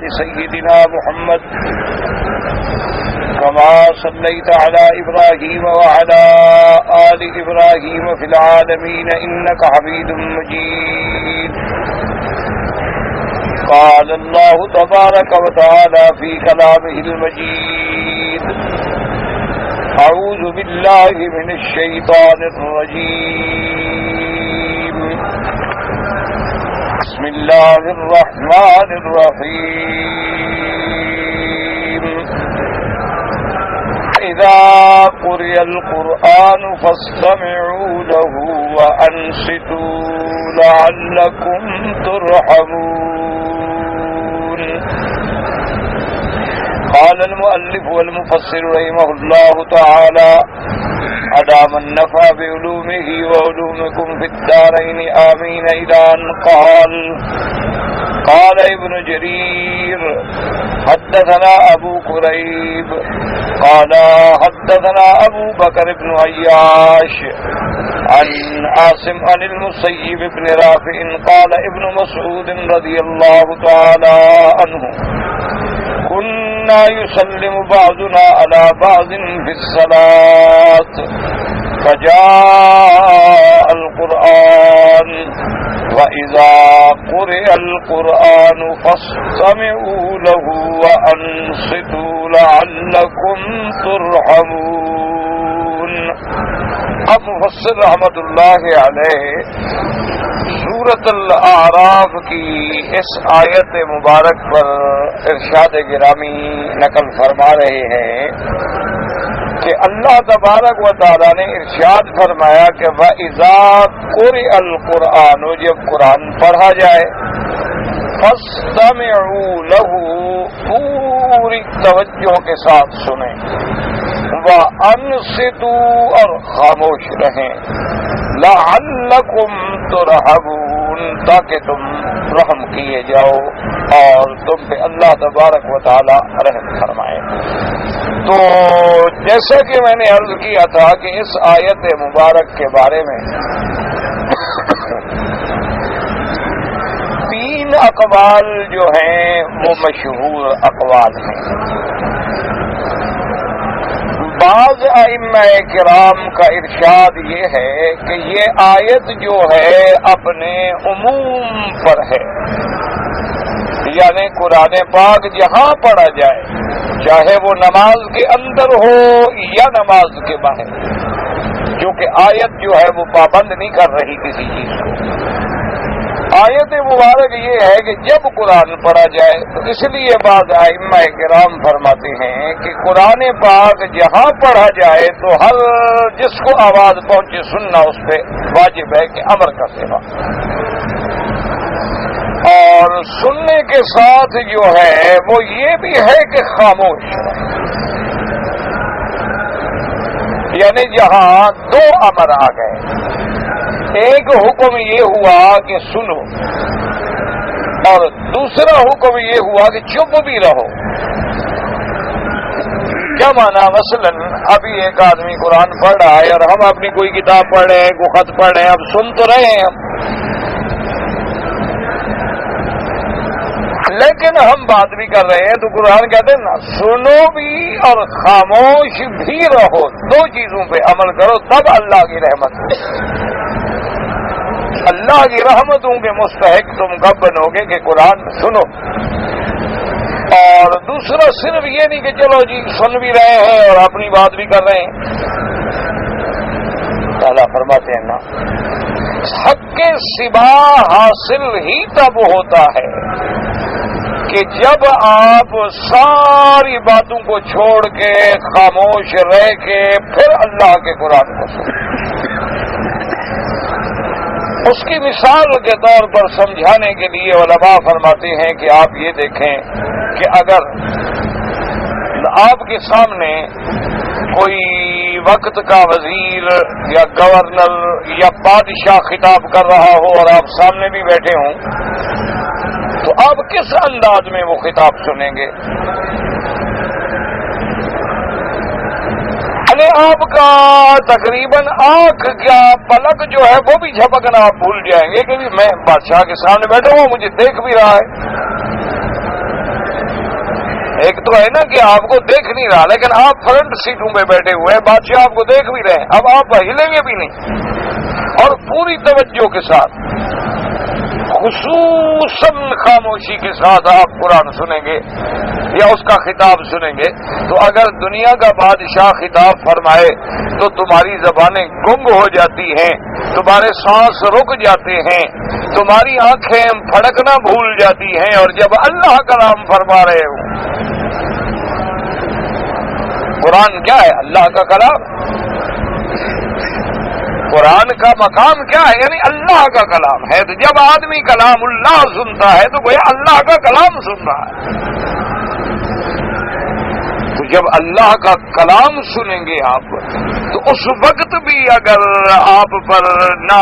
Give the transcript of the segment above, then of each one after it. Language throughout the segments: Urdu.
آل سيدنا محمد كما صليت على إبراهيم وعلى آل إبراهيم في العالمين إنك حميد مجيد. قال الله تبارك وتعالى في كلامه المجيد: أعوذ بالله من الشيطان الرجيم. بسم الله الرحمن الرحيم. إذا قرئ القرآن فاستمعوا له وأنصتوا لعلكم ترحمون. قال المؤلف والمفسر رحمه الله تعالى: أدام النفع بعلومه وعلومكم في الدارين آمين. إلى أن قال ابن جرير: حدثنا أبو كريب قال حدثنا أبو بكر بن عياش عن عاصم عن المسيب بن رافع قال ابن مسعود رضي الله تعالى عنه: كنا يسلم بعضنا على بعض في الصلاة فجاء القرآن وإذا قرئ القرآن فاستمعوا له وأنصتوا لعلكم ترحمون. اب مفسر رحمت اللہ علیہ سورۃ الاعراف کی اس آیت مبارک پر ارشاد گرامی نقل فرما رہے ہیں کہ اللہ تبارک و تعالی نے ارشاد فرمایا کہ وَإِذَا قُرِئَ الْقُرْآنُ، جب قرآن پڑھا جائے، فَاسْتَمِعُوا لَهُ، پوری توجہ کے ساتھ سنیں، وَأَنصِتُوا، اور خاموش رہیں، لَعَلَّكُمْ تُرْحَمُونَ، تاکہ تم رحم کیے جاؤ اور تم پہ اللہ تبارک و تعالی رحم فرمائے. تو جیسا کہ میں نے عرض کیا تھا کہ اس آیت مبارک کے بارے میں 3 اقوال جو ہیں وہ مشہور اقوال ہیں. بعض ائمہ کرام کا ارشاد یہ ہے کہ یہ آیت جو ہے اپنے عموم پر ہے، یعنی قرآن پاک جہاں پڑھا جائے، چاہے وہ نماز کے اندر ہو یا نماز کے باہر، کیونکہ آیت جو ہے وہ پابند نہیں کر رہی کسی چیز کو. آیت مبارک یہ ہے کہ جب قرآن پڑھا جائے، تو اس لیے بعض ائمہ کرام فرماتے ہیں کہ قرآن پاک جہاں پڑھا جائے تو ہر جس کو آواز پہنچے سننا اس پہ واجب ہے کہ امر کا سوا، اور سننے کے ساتھ جو ہے وہ یہ بھی ہے کہ خاموش، یعنی جہاں 2 امر آ گئے، ایک حکم یہ ہوا کہ سنو اور دوسرا حکم یہ ہوا کہ چپ بھی رہو. کیا مانا؟ مثلا ابھی ایک آدمی قرآن پڑھ رہا ہے اور ہم اپنی کوئی کتاب پڑھ رہے ہیں، کوئی خط پڑھ رہے ہیں، اب سن تو رہے ہیں ہم، لیکن ہم بات بھی کر رہے ہیں. تو قرآن کہتے ہیں نا، سنو بھی اور خاموش بھی رہو، 2 چیزوں پہ عمل کرو، تب اللہ کی رحمت ہے. اللہ کی رحمتوں کے مستحق تم کب بنو گے کہ قرآن سنو. اور دوسرا صرف یہ نہیں کہ چلو جی سن بھی رہے ہیں اور اپنی بات بھی کر رہے ہیں. تعالیٰ فرماتے ہیں نا، حق کے سوا حاصل ہی تب ہوتا ہے کہ جب آپ ساری باتوں کو چھوڑ کے خاموش رہ کے پھر اللہ کے قرآن کو سنیں. اس کی مثال کے طور پر سمجھانے کے لیے علماء فرماتے ہیں کہ آپ یہ دیکھیں کہ اگر آپ کے سامنے کوئی وقت کا وزیر یا گورنر یا بادشاہ خطاب کر رہا ہو اور آپ سامنے بھی بیٹھے ہوں، تو آپ کس انداز میں وہ خطاب سنیں گے؟ آپ کا تقریباً آنکھ کیا پلک جو ہے وہ بھی جھپکنا آپ بھول جائیں گے کہ میں بادشاہ کے سامنے بیٹھا ہوں، مجھے دیکھ بھی رہا ہے. ایک تو ہے نا کہ آپ کو دیکھ نہیں رہا لیکن آپ فرنٹ سیٹوں پہ بیٹھے ہوئے ہیں، بادشاہ آپ کو دیکھ بھی رہے ہیں، اب آپ ہلیں گے بھی نہیں اور پوری توجہ کے ساتھ خصوصاً خاموشی کے ساتھ آپ قرآن سنیں گے یا اس کا خطاب سنیں گے تو اگر دنیا کا بادشاہ خطاب فرمائے تو تمہاری زبانیں گنگ ہو جاتی ہیں، تمہارے سانس رک جاتے ہیں، تمہاری آنکھیں پھڑکنا بھول جاتی ہیں، اور جب اللہ کلام فرما رہے ہو، قرآن کیا ہے؟ اللہ کا کلام۔ قرآن کا مقام کیا ہے؟ یعنی اللہ کا کلام ہے، تو جب آدمی کلام اللہ سنتا ہے تو گویا اللہ کا کلام سن رہا ہے۔ تو جب اللہ کا کلام سنیں گے آپ تو اس وقت بھی اگر آپ پر نہ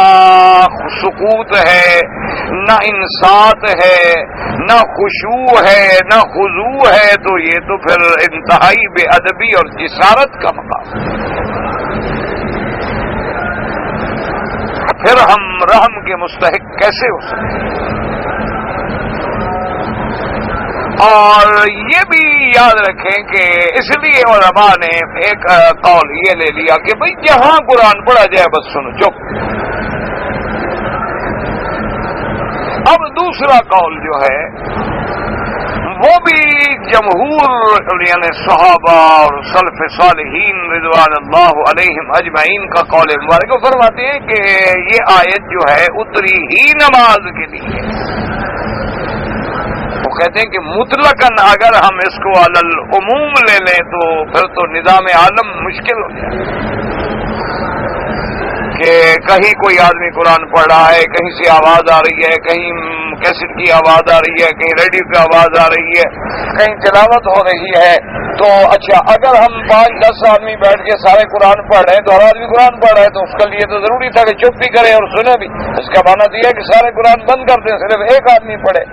سکوت ہے، نہ انصات ہے، نہ خشوع ہے، نہ خضوع ہے، تو یہ تو پھر انتہائی بے ادبی اور جسارت کا مقام ہے۔ پھر ہم رحم کے مستحق کیسے ہو سکتے ہیں؟ اور یہ بھی یاد رکھیں کہ اس لیے علماء نے ایک قول یہ لے لیا کہ بھئی جہاں قرآن پڑھا جائے بس سنو، چپ۔ اب دوسرا قول جو ہے وہ بھی جمہور یعنی صحابہ اور سلف صالحین رضوان اللہ علیہم اجمعین کا قول مبارک فرماتے ہیں کہ یہ آیت جو ہے اتری ہی نماز کے لیے۔ وہ کہتے ہیں کہ مطلقاً اگر ہم اس کو علی العموم لے لیں تو پھر تو نظام عالم مشکل ہو جائے کہ کہیں کوئی آدمی قرآن پڑھ رہا ہے، کہیں سے آواز آ رہی ہے، کہیں کیسٹ کی آواز آ رہی ہے، کہیں ریڈیو کی آواز آ رہی ہے، کہیں تلاوت ہو رہی ہے، تو اچھا اگر ہم 5-10 آدمی بیٹھ کے سارے قرآن پڑھ رہے ہیں تو ہر آدمی قرآن پڑھ رہا ہے تو اس کے لیے تو ضروری تھا کہ چپ بھی کرے اور سنے بھی۔ اس کا معنی یہ ہے کہ سارے قرآن بند کر دیں، صرف ایک آدمی پڑھے۔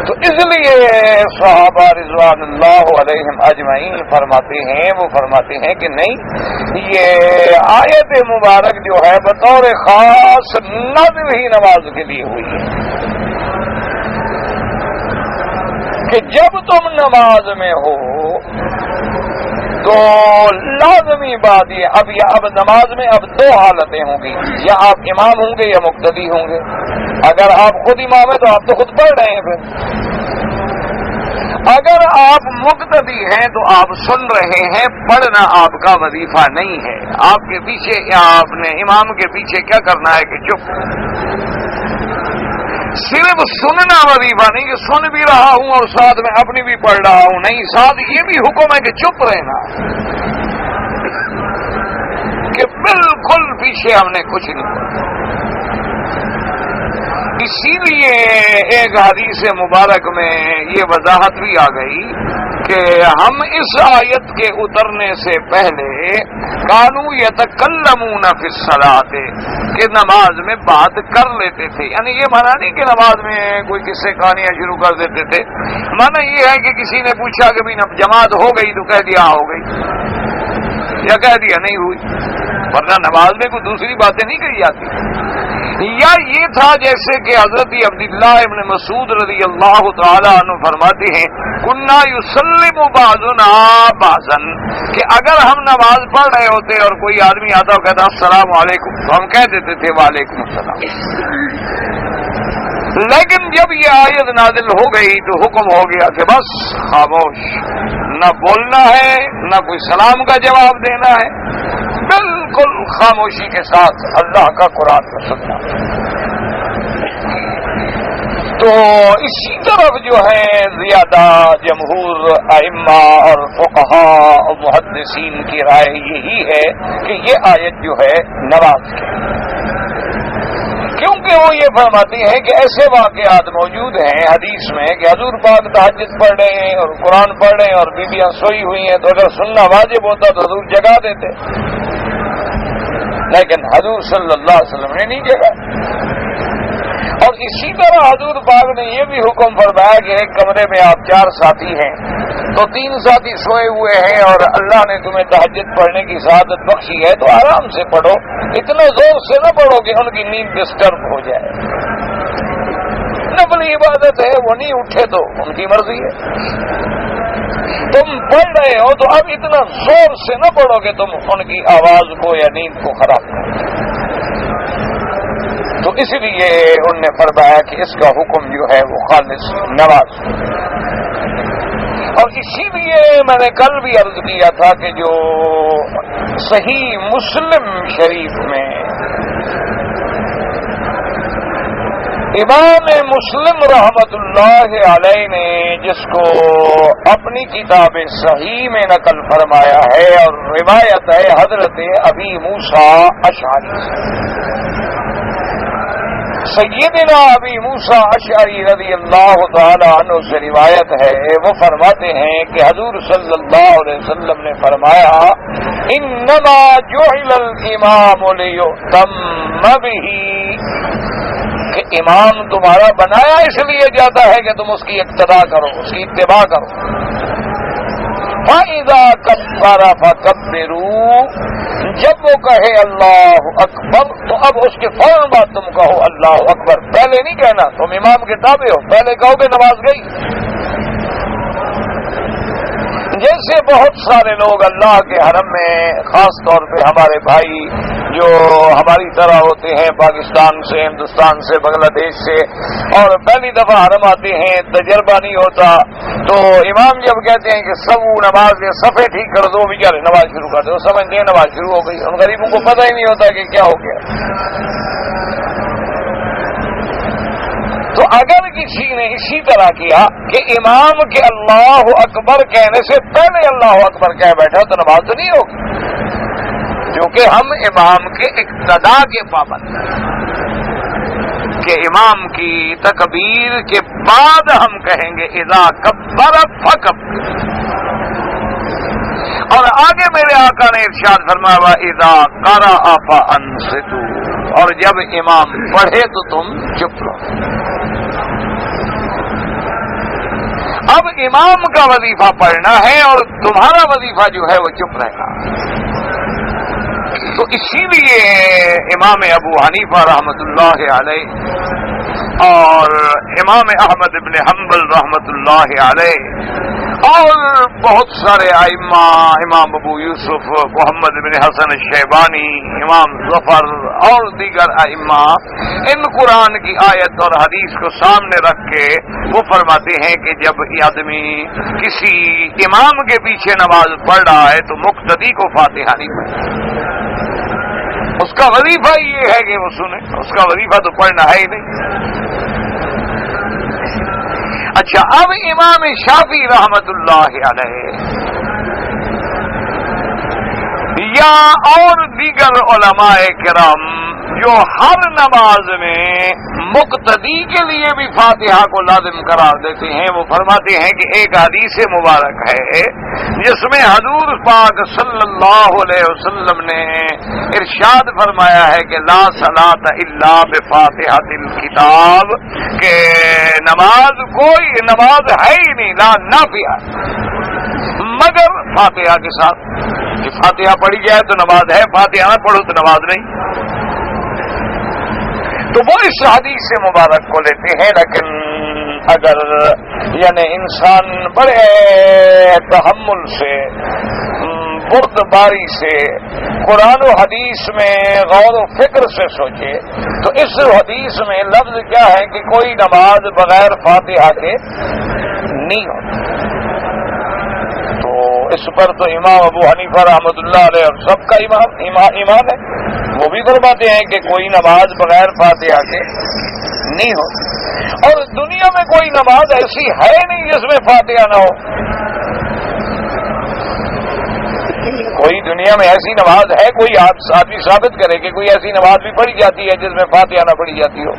تو اس لیے صحابہ رضوان اللہ علیہم اجمعین فرماتے ہیں کہ نہیں، یہ آیت مبارک جو ہے بطور خاص نازل ہی نماز کے لیے ہوئی ہے کہ جب تم نماز میں ہو تو لازمی بات یہ اب نماز میں اب 2 حالتیں ہوں گی، یا آپ امام ہوں گے یا مقتدی ہوں گے۔ اگر آپ خود امام ہیں تو آپ تو خود پڑھ رہے ہیں، پھر اگر آپ مقتدی ہیں تو آپ سن رہے ہیں، پڑھنا آپ کا وظیفہ نہیں ہے۔ آپ کے پیچھے آپ نے امام کے پیچھے کیا کرنا ہے کہ چپ۔ صرف سننا وظیفہ نہیں کہ سن بھی رہا ہوں اور ساتھ میں اپنی بھی پڑھ رہا ہوں، نہیں، ساتھ یہ بھی حکم ہے کہ چپ رہنا، کہ بالکل پیچھے ہم نے کچھ نہیں پڑھا۔ اسی لیے ایک حدیث مبارک میں یہ وضاحت بھی آ گئی کہ ہم اس آیت کے اترنے سے پہلے کانوا یتکلمون فی الصلاۃ کہ نماز میں بات کر لیتے تھے، یعنی یہ مانا نہیں کہ نماز میں کوئی قصے کہانیاں شروع کر دیتے تھے، مانا یہ ہے کہ کسی نے پوچھا کہ بھی جماعت ہو گئی تو کہہ دیا ہو گئی، یا کہہ دیا نہیں ہوئی، ورنہ نماز میں کوئی دوسری باتیں نہیں کہی جاتی۔ یا یہ تھا جیسے کہ حضرت عبداللہ ابن مسعود رضی اللہ تعالی عنہ فرماتے ہیں کنا یسلم بعضنا بعضا، کہ اگر ہم نماز پڑھ رہے ہوتے اور کوئی آدمی آتا اور کہتا السلام علیکم تو ہم کہہ دیتے تھے وعلیکم السلام، لیکن جب یہ آیت نازل ہو گئی تو حکم ہو گیا کہ بس خاموش، نہ بولنا ہے نہ کوئی سلام کا جواب دینا ہے، بالکل خاموشی کے ساتھ اللہ کا قرآن کو سننا۔ تو اسی طرف جو ہے زیادہ جمہور ائمہ اور فقہاء اور محدثین کی رائے یہی ہے کہ یہ آیت جو ہے نماز کی، کیونکہ وہ یہ فرماتی ہیں کہ ایسے واقعات موجود ہیں حدیث میں کہ حضور پاک تہجد پڑھ رہے ہیں اور قرآن پڑھ رہے ہیں اور بیویاں سوئی ہوئی ہیں، تو اگر سننا واجب ہوتا تو حضور جگا دیتے، لیکن حضور صلی اللہ علیہ وسلم نے نہیں جگا۔ اور اسی طرح حضور پاک نے یہ بھی حکم فرمایا کہ ایک کمرے میں آپ 4 ساتھی ہیں تو 3 ساتھی سوئے ہوئے ہیں اور اللہ نے تمہیں تہجد پڑھنے کی سعادت بخشی ہے تو آرام سے پڑھو، اتنے زور سے نہ پڑھو کہ ان کی نیند ڈسٹرب ہو جائے۔ نفلی اپنی عبادت ہے، وہ نہیں اٹھے تو ان کی مرضی ہے۔ تم پڑھ رہے ہو تو اب اتنا زور سے نہ پڑھو کہ تم ان کی آواز کو یا نیند کو خراب کرو۔ تو اس لیے انہوں نے فرمایا کہ اس کا حکم جو ہے وہ خالص نماز، اور اسی لیے میں نے کل بھی عرض کیا تھا کہ جو صحیح مسلم شریف میں امام مسلم رحمت اللہ علیہ نے جس کو اپنی کتاب صحیح میں نقل فرمایا ہے، اور روایت ہے حضرت ابی موسیٰ اشعری سے، سیدنا ابی موسیٰ اشعری رضی اللہ تعالی عنہ سے روایت ہے، وہ فرماتے ہیں کہ حضور صلی اللہ علیہ وسلم نے فرمایا انما جعل الامام لیؤتم بہ، کہ امام تمہارا بنایا اس لیے جاتا ہے کہ تم اس کی اقتداء کرو، اس کی اتباع کرو۔ فَإِذَا كَبَّرَ فَكَبِّرُوا، جب وہ کہے اللہ اکبر تو اب اس کے فوراً بعد تم کہو اللہ اکبر، پہلے نہیں کہنا، تم امام کے تابع ہو، پہلے کہو کہ نماز گئی۔ جیسے بہت سارے لوگ اللہ کے حرم میں، خاص طور پہ ہمارے بھائی جو ہماری طرح ہوتے ہیں، پاکستان سے، ہندوستان سے، بنگلہ دیش سے، اور پہلی دفعہ حرم آتے ہیں، تجربہ نہیں ہوتا، تو امام جب کہتے ہیں کہ سب نماز کے صفحے ٹھیک کر دو، بیچارے نماز شروع کر دو، سمجھتے ہیں نماز شروع ہو گئی، ان غریبوں کو پتہ ہی نہیں ہوتا کہ کیا ہو گیا۔ تو اگر کسی نے اسی طرح کیا کہ امام کے اللہ اکبر کہنے سے پہلے اللہ اکبر کہہ بیٹھا تو نماز تو نہیں ہوگی، کیونکہ ہم امام کے اقتداء کے پابند ہیں کہ امام کی تکبیر کے بعد ہم کہیں گے اذا کبر فکبر، اور آگے میرے آقا نے ارشاد فرمایا اذا قرأ فانصتوا، اور جب امام پڑھے تو تم چپ رہو۔ اب امام کا وظیفہ پڑھنا ہے اور تمہارا وظیفہ جو ہے وہ چپ رہنا۔ تو اسی لیے امام ابو حنیفہ رحمت اللہ علیہ اور امام احمد بن حنبل رحمت اللہ علیہ اور بہت سارے ائمہ، امام ابو یوسف، محمد بن حسن الشیبانی، امام ظفر اور دیگر ائمہ، ان قرآن کی آیت اور حدیث کو سامنے رکھ کے وہ فرماتے ہیں کہ جب آدمی کسی امام کے پیچھے نماز پڑھ رہا ہے تو مقتدی کو فاتحہ نہیں پڑھے، اس کا وظیفہ یہ ہے کہ وہ سنے، اس کا وظیفہ تو پڑھنا ہے ہی نہیں۔ اچھا، اب امام شافعی رحمت اللہ علیہ یا اور دیگر علماء کرام جو ہر نماز میں مقتدی کے لیے بھی فاتحہ کو لازم قرار دیتے ہیں، وہ فرماتے ہیں کہ ایک حدیث مبارک ہے جس میں حضور پاک صلی اللہ علیہ وسلم نے ارشاد فرمایا ہے کہ لا صلاۃ الا بفاتحۃ الکتاب، کہ کوئی نماز ہے ہی نہیں، لا نافیہ، مگر فاتحہ کے ساتھ، کہ فاتحہ پڑھی جائے تو نماز ہے، فاتحہ نہ پڑھو تو نماز نہیں۔ تو وہ اس حدیث سے مبارک کو لیتے ہیں، لیکن اگر یعنی انسان بڑے تحمل سے، بردباری سے، قرآن و حدیث میں غور و فکر سے سوچے تو اس حدیث میں لفظ کیا ہے کہ کوئی نماز بغیر فاتحہ کے نہیں ہوتی۔ تو اس پر تو امام ابو حنیفہ رحمۃ اللہ علیہ اور سب کا ایمان ہے، وہ بھی فرماتے ہیں کہ کوئی نماز بغیر فاتحہ کے نہیں ہوتی، اور دنیا میں کوئی نماز ایسی ہے نہیں جس میں فاتحہ نہ ہو، کوئی دنیا میں ایسی نماز ہے، کوئی آدمی ثابت کرے کہ کوئی ایسی نماز بھی پڑھی جاتی ہے جس میں فاتحہ نہ پڑھی جاتی ہو۔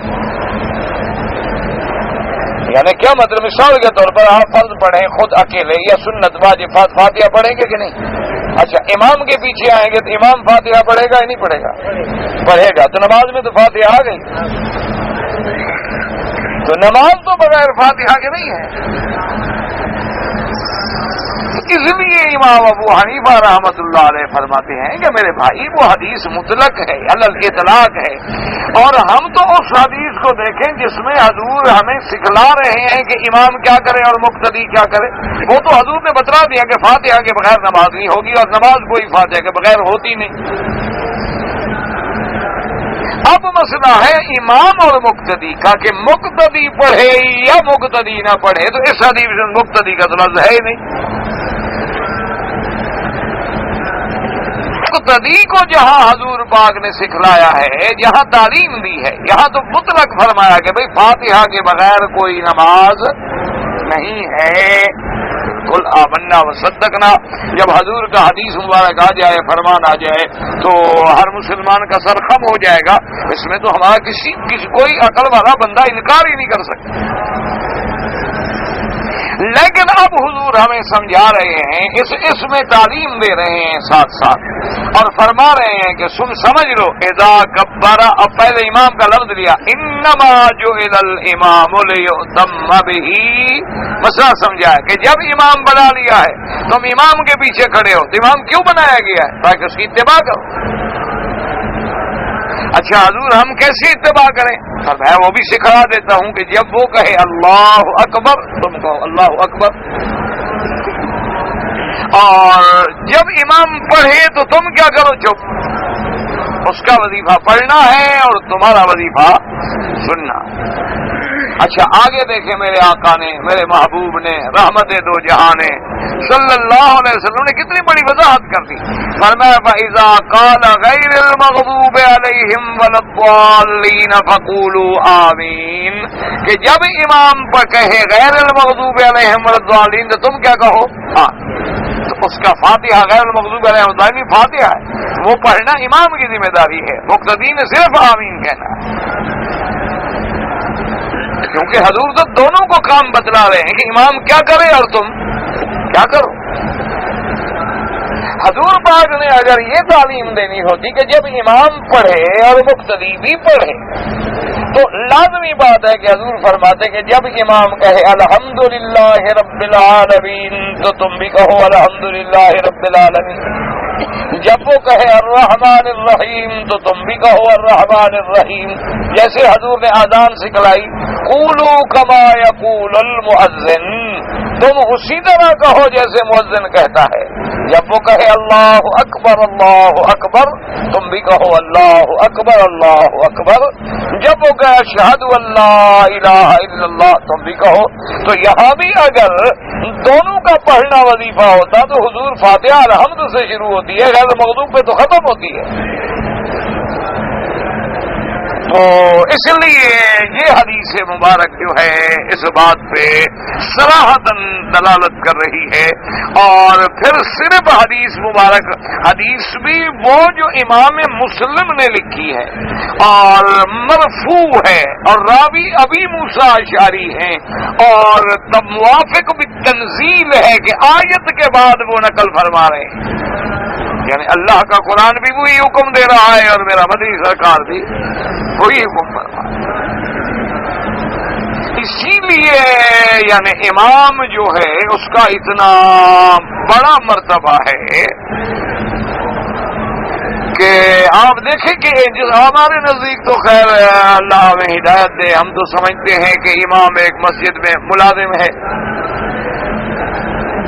یعنی کیا مطلب؟ مثال کے طور پر آپ فرض پڑھیں خود اکیلے یا سنت واجب فاتحہ پڑھیں گے کہ نہیں؟ اچھا، امام کے پیچھے آئیں گے تو امام فاتحہ پڑھے گا یا نہیں پڑھے گا؟ پڑھے گا، تو نماز میں تو فاتحہ آ گئی، تو نماز تو بغیر فاتحہ کے نہیں ہے۔ اس لیے امام ابو حنیفہ رحمۃ اللہ علیہ فرماتے ہیں کہ میرے بھائی وہ حدیث مطلق ہے، علی الاطلاق ہے، اور ہم تو اس حدیث کو دیکھیں جس میں حضور ہمیں سکھلا رہے ہیں کہ امام کیا کرے اور مقتدی کیا کرے۔ وہ تو حضور نے بتلا دیا کہ فاتحہ کے بغیر نماز نہیں ہوگی، اور نماز کوئی فاتحہ کے بغیر ہوتی نہیں۔ اب مسئلہ ہے امام اور مقتدی کا کہ مقتدی پڑھے یا مقتدی نہ پڑھے، تو اس حدیث میں مقتدی کا تو لفظ ہے ہی نہیں۔ مقتدی کو جہاں حضور پاک نے سکھلایا ہے، جہاں تعلیم دی ہے، یہاں تو مطلق فرمایا کہ بھئی فاتحہ کے بغیر کوئی نماز نہیں ہے۔ قل آمنا وصدقنا، جب حضور کا حدیث مبارک آ جائے، فرمان آ جائے، تو ہر مسلمان کا سر خم ہو جائے گا۔ اس میں تو ہمارا کسی کوئی عقل والا بندہ انکار ہی نہیں کر سکتا۔ لیکن اب حضور ہمیں سمجھا رہے ہیں، اس میں تعلیم دے رہے ہیں ساتھ ساتھ، اور فرما رہے ہیں کہ سمجھ لو اذا کبر، اب پہلے امام کا لفظ لیا، انما جعل الامام لیؤتم بہ، مسئلہ سمجھا ہے کہ جب امام بنا لیا ہے تم امام کے پیچھے کھڑے ہو، تو امام کیوں بنایا گیا ہے؟ تاکہ اس کی اتباع کرو۔ اچھا حضور ہم کیسے اتباع کریں؟ میں وہ بھی سکھا دیتا ہوں کہ جب وہ کہے اللہ اکبر تم کہو اللہ اکبر، اور جب امام پڑھے تو تم کیا کرو؟ چپ۔ اس کا وظیفہ پڑھنا ہے اور تمہارا وظیفہ سننا۔ اچھا آگے دیکھیں، میرے آقا نے، میرے محبوب نے، رحمت دو جہاں نے صلی اللہ علیہ وسلم نے کتنی بڑی وضاحت کر دی۔ فرمایا فَإِذَا قَالَ غَيْرِ الْمَغْضُوبِ عَلَيْهِمْ وَلَا الضَّالِّينَ فَقُولُوا آمین، کہ جب امام پر کہے غیر المغضوب علیہم ولا الضالین تو تم کیا کہو؟ ہاں۔ تو اس کا فاتحہ غیر المغضوب علیہم ولا الضالین فاتحہ ہے، وہ پڑھنا امام کی ذمہ داری ہے، مقتدی نے صرف آمین کہنا ہے۔ کیونکہ حضور تو دونوں کو کام بتلا رہے ہیں کہ امام کیا کرے اور تم کیا کرو۔ حضور پاک نے اگر یہ تعلیم دینی ہوتی کہ جب امام پڑھے اور مقتدی بھی پڑھے، تو لازمی بات ہے کہ حضور فرماتے کہ جب امام کہے الحمدللہ رب العالمین تو تم بھی کہو الحمدللہ رب العالمین، جب وہ کہے الرحمن الرحیم تو تم بھی کہو الرحمن الرحیم۔ جیسے حضور نے اذان سکھلائی قولوا کما یقول المؤذن، تم اسی طرح کہو جیسے مؤذن کہتا ہے۔ جب وہ کہے اللہ اکبر تم بھی کہو اللہ اکبر۔ جب وہ کہے اشہد ان لا الہ الا اللہ تم بھی کہو۔ تو یہاں بھی اگر دونوں کا پڑھنا وظیفہ ہوتا تو حضور فاتحہ الحمد سے شروع ہوتی ہے، غیر مغضوب پہ تو ختم ہوتی ہے۔ تو اس لیے یہ حدیث مبارک جو ہے اس بات پہ صراحتاً دلالت کر رہی ہے، اور پھر صرف حدیث مبارک، حدیث بھی وہ جو امام مسلم نے لکھی ہے اور مرفوع ہے، اور راوی ابی موسیٰ اشعری ہیں، اور موافق بالتنزیل ہے کہ آیت کے بعد وہ نقل فرما رہے ہیں، یعنی اللہ کا قرآن بھی وہی حکم دے رہا ہے اور میرا مدنی سرکار بھی وہی حکم فرما رہا ہے۔ اسی لیے یعنی امام جو ہے اس کا اتنا بڑا مرتبہ ہے کہ آپ دیکھیں کہ ہمارے نزدیک تو خیر اللہ ہمیں ہدایت دے، ہم تو سمجھتے ہیں کہ امام ایک مسجد میں ملازم ہے۔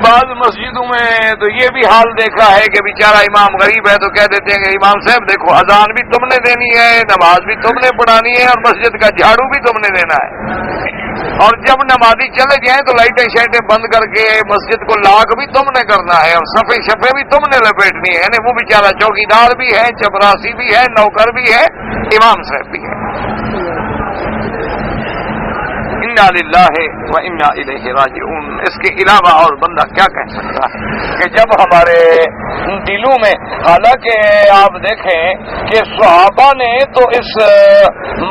بعض مسجدوں میں تو یہ بھی حال دیکھا ہے کہ بیچارہ امام غریب ہے تو کہہ دیتے ہیں کہ امام صاحب دیکھو اذان بھی تم نے دینی ہے، نماز بھی تم نے پڑھانی ہے، اور مسجد کا جھاڑو بھی تم نے دینا ہے، اور جب نمازی چلے جائیں تو لائٹیں شائٹیں بند کر کے مسجد کو لاک بھی تم نے کرنا ہے، اور صفے شفے بھی تم نے لپیٹنی ہے۔ یعنی وہ بیچارہ چوکیدار بھی ہے، چپراسی بھی ہے، نوکر بھی ہے، امام صاحب بھی ہے۔ انا للہ و انا الیہ راجعون۔ اس کے علاوہ اور بندہ کیا کہہ سکتا ہے کہ جب ہمارے دلوں میں. حالانکہ آپ دیکھیں کہ صحابہ نے تو اس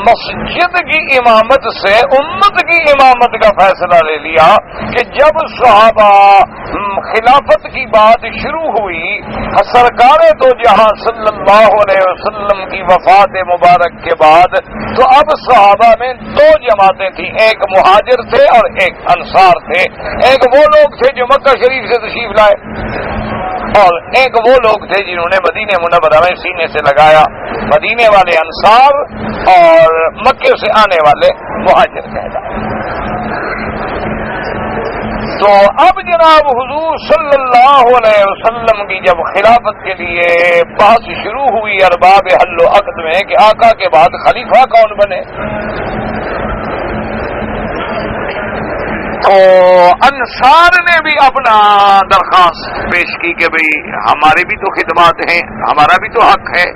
مسجد کی امامت سے امت کی امامت کا فیصلہ لے لیا کہ جب صحابہ خلافت کی بات شروع ہوئی سرکار تو جہاں صلی اللہ علیہ وسلم کی وفات مبارک کے بعد، تو اب صحابہ میں دو جماعتیں تھیں، ایک مہاجر تھے اور ایک انصار تھے. ایک وہ لوگ تھے جو مکہ شریف سے تشریف لائے اور ایک وہ لوگ تھے جنہوں نے مدینہ منورہ میں سینے سے لگایا. مدینے والے انصار اور مکے سے آنے والے مہاجر کہلائے. تو اب جناب حضور صلی اللہ علیہ وسلم کی جب خلافت کے لیے بحث شروع ہوئی ارباب حل و عقد میں کہ آقا کے بعد خلیفہ کون بنے، تو انصار نے بھی اپنا درخواست پیش کی کہ بھئی ہمارے بھی تو خدمات ہیں، ہمارا بھی تو حق ہے.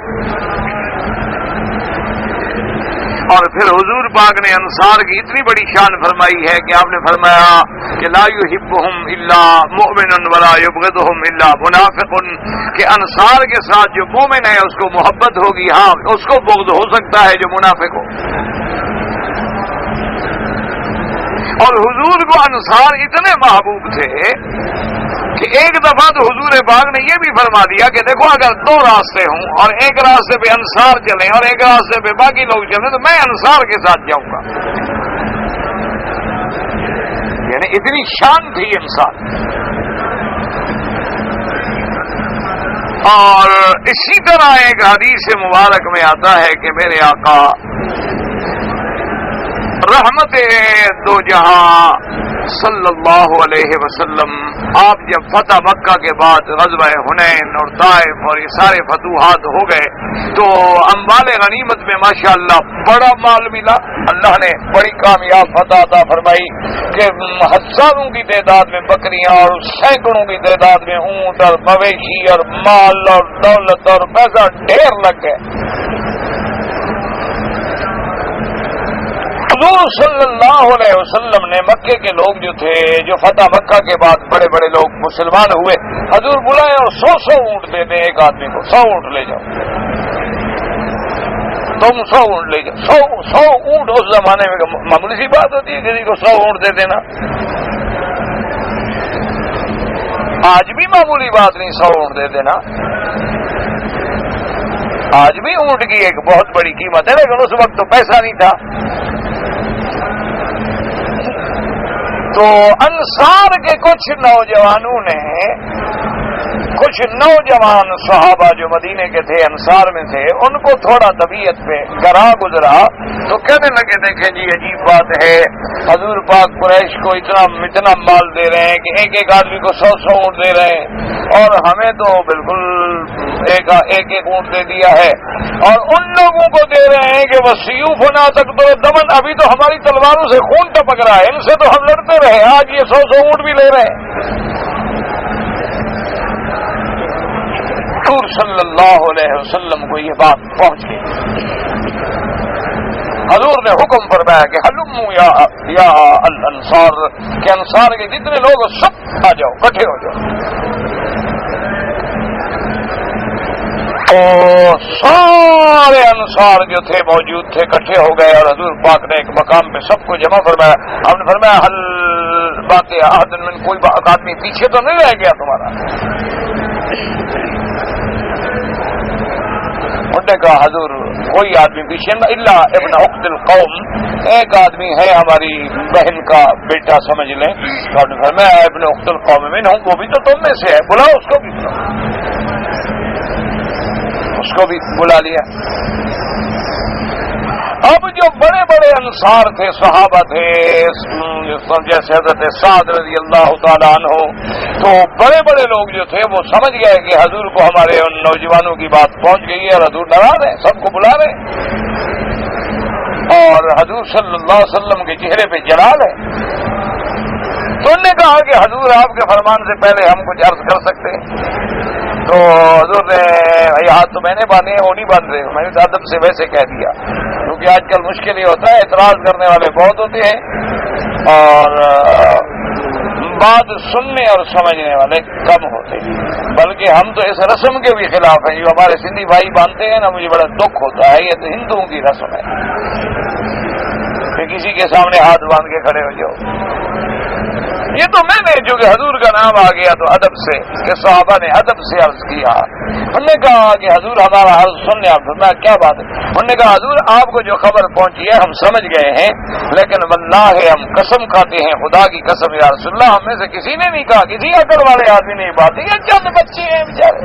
اور پھر حضور پاک نے انصار کی اتنی بڑی شان فرمائی ہے کہ آپ نے فرمایا کہ لا یحبہم الا مؤمن ولا یبغضہم الا منافق، کہ انصار کے ساتھ جو مومن ہے اس کو محبت ہوگی، ہاں اس کو بغض ہو سکتا ہے جو منافق ہو. اور حضور کو انصار اتنے محبوب تھے کہ ایک دفعہ تو حضور پاک نے یہ بھی فرما دیا کہ دیکھو اگر دو راستے ہوں اور ایک راستے پہ انصار چلیں اور ایک راستے پہ باقی لوگ چلیں تو میں انصار کے ساتھ جاؤں گا. یعنی اتنی شان تھی انصار. اور اسی طرح ایک حدیث مبارک میں آتا ہے کہ میرے آقا رحمت دو جہاں صلی اللہ علیہ وسلم آپ جب فتح مکہ کے بعد غزوہ حنین اور طائف اور یہ سارے فتوحات ہو گئے تو اموال غنیمت میں ماشاءاللہ بڑا مال ملا. اللہ نے بڑی کامیاب فتح عطا فرمائی کہ ہزاروں کی تعداد میں بکریاں اور سینکڑوں کی تعداد میں اونٹ اور مویشی اور مال اور دولت اور پیسہ ڈھیر لگ گئے. حضور صلی اللہ علیہ وسلم نے مکے کے لوگ جو تھے جو فتح مکہ کے بعد بڑے بڑے لوگ مسلمان ہوئے، حضور بلائے اور 100 اونٹ دے دیں ایک آدمی کو، 100 اونٹ لے جاؤ، تم 100 اونٹ لے جاؤ. 100 اونٹ اس زمانے میں معمولی سی بات ہوتی ہے کسی کو 100 اونٹ دے دینا. آج بھی معمولی بات نہیں 100 اونٹ دے دینا. آج بھی اونٹ کی ایک بہت بڑی قیمت ہے، لیکن اس وقت تو پیسہ نہیں تھا. تو انصار کے کچھ نوجوانوں نے، کچھ نوجوان صحابہ جو مدینے کے تھے انصار میں تھے، ان کو تھوڑا طبیعت پہ گرا گزرا تو کہنے لگے دیکھیں جی عجیب بات ہے، حضور پاک قریش کو اتنا مال دے رہے ہیں کہ ایک ایک آدمی کو 100 اونٹ دے رہے ہیں اور ہمیں تو بالکل ایک اونٹ دے دیا ہے، اور ان لوگوں کو دے رہے ہیں کہ وسیوف ہونا تک تو دمن، ابھی تو ہماری تلواروں سے خون ٹپک رہا ہے، ان سے تو ہم لڑتے رہے، آج یہ 100 اونٹ بھی لے رہے ہیں. حضور صلی اللہ علیہ وسلم کو یہ بات پہنچ گئی. حضور نے حکم فرمایا کہ ہلموا یا الانصار، کہ انصار کے جتنے لوگ سب آ جاؤ، اکٹھے ہو جاؤ. تو سارے انصار جو تھے موجود تھے اکٹھے ہو گئے اور حضور پاک نے ایک مقام پہ سب کو جمع فرمایا. ہم نے فرمایا حل بات احد من، کوئی آدمی پیچھے تو نہیں رہ گیا تمہارا؟ انہوں نے کہا حضور کوئی آدمی پیچھے نہ، الا ابن اخت القوم، ایک آدمی ہے ہماری بہن کا بیٹا سمجھ لیں. میں ابن اخت القوم میں ہوں، وہ بھی تو تم میں سے ہے، بلاؤ اس کو بھی، بلاؤ. اس کو بھی بلا لیا. اب جو بڑے بڑے انصار تھے، صحابہ تھے، جیسے حضرت سعد رضی اللہ تعالیٰ عنہ، تو بڑے بڑے لوگ جو تھے وہ سمجھ گئے کہ حضور کو ہمارے ان نوجوانوں کی بات پہنچ گئی ہے اور حضور ناراض ہیں، سب کو بلا رہے ہیں، اور حضور صلی اللہ علیہ وسلم کے چہرے پہ جلال ہے. تو انہوں نے کہا کہ حضور آپ کے فرمان سے پہلے ہم کچھ عرض کر سکتے ہیں. تو حضور نے ہاتھ تو میں نے باندھے ہیں، وہ نہیں باندھ رہے، میں نے ادب سے ویسے کہہ دیا، کیونکہ آج کل مشکل ہی ہوتا ہے، اعتراض کرنے والے بہت ہوتے ہیں اور بات سننے اور سمجھنے والے کم ہوتے ہیں، بلکہ ہم تو اس رسم کے بھی خلاف ہیں جو ہمارے سندھی بھائی باندھتے ہیں نا، مجھے بڑا دکھ ہوتا ہے، یہ تو ہندوؤں کی رسم ہے کہ کسی کے سامنے ہاتھ باندھ کے کھڑے ہو جاؤ۔ یہ تو میں نے جو کہ حضور کا نام آ گیا تو ادب سے، کہ صحابہ نے ادب سے عرض کیا، انہوں نے کہا کہ حضور ہمارا عرض سننے آپ فرمایا کیا بات ہے؟ انہوں نے کہا حضور آپ کو جو خبر پہنچی ہے ہم سمجھ گئے ہیں، لیکن واللہ ہم قسم کھاتے ہیں، خدا کی قسم یا رسول اللہ، ہم میں سے کسی نے نہیں کہا، کسی عقل والے آدمی نے بات ہے، یہ چند بچے ہیں بیچارے،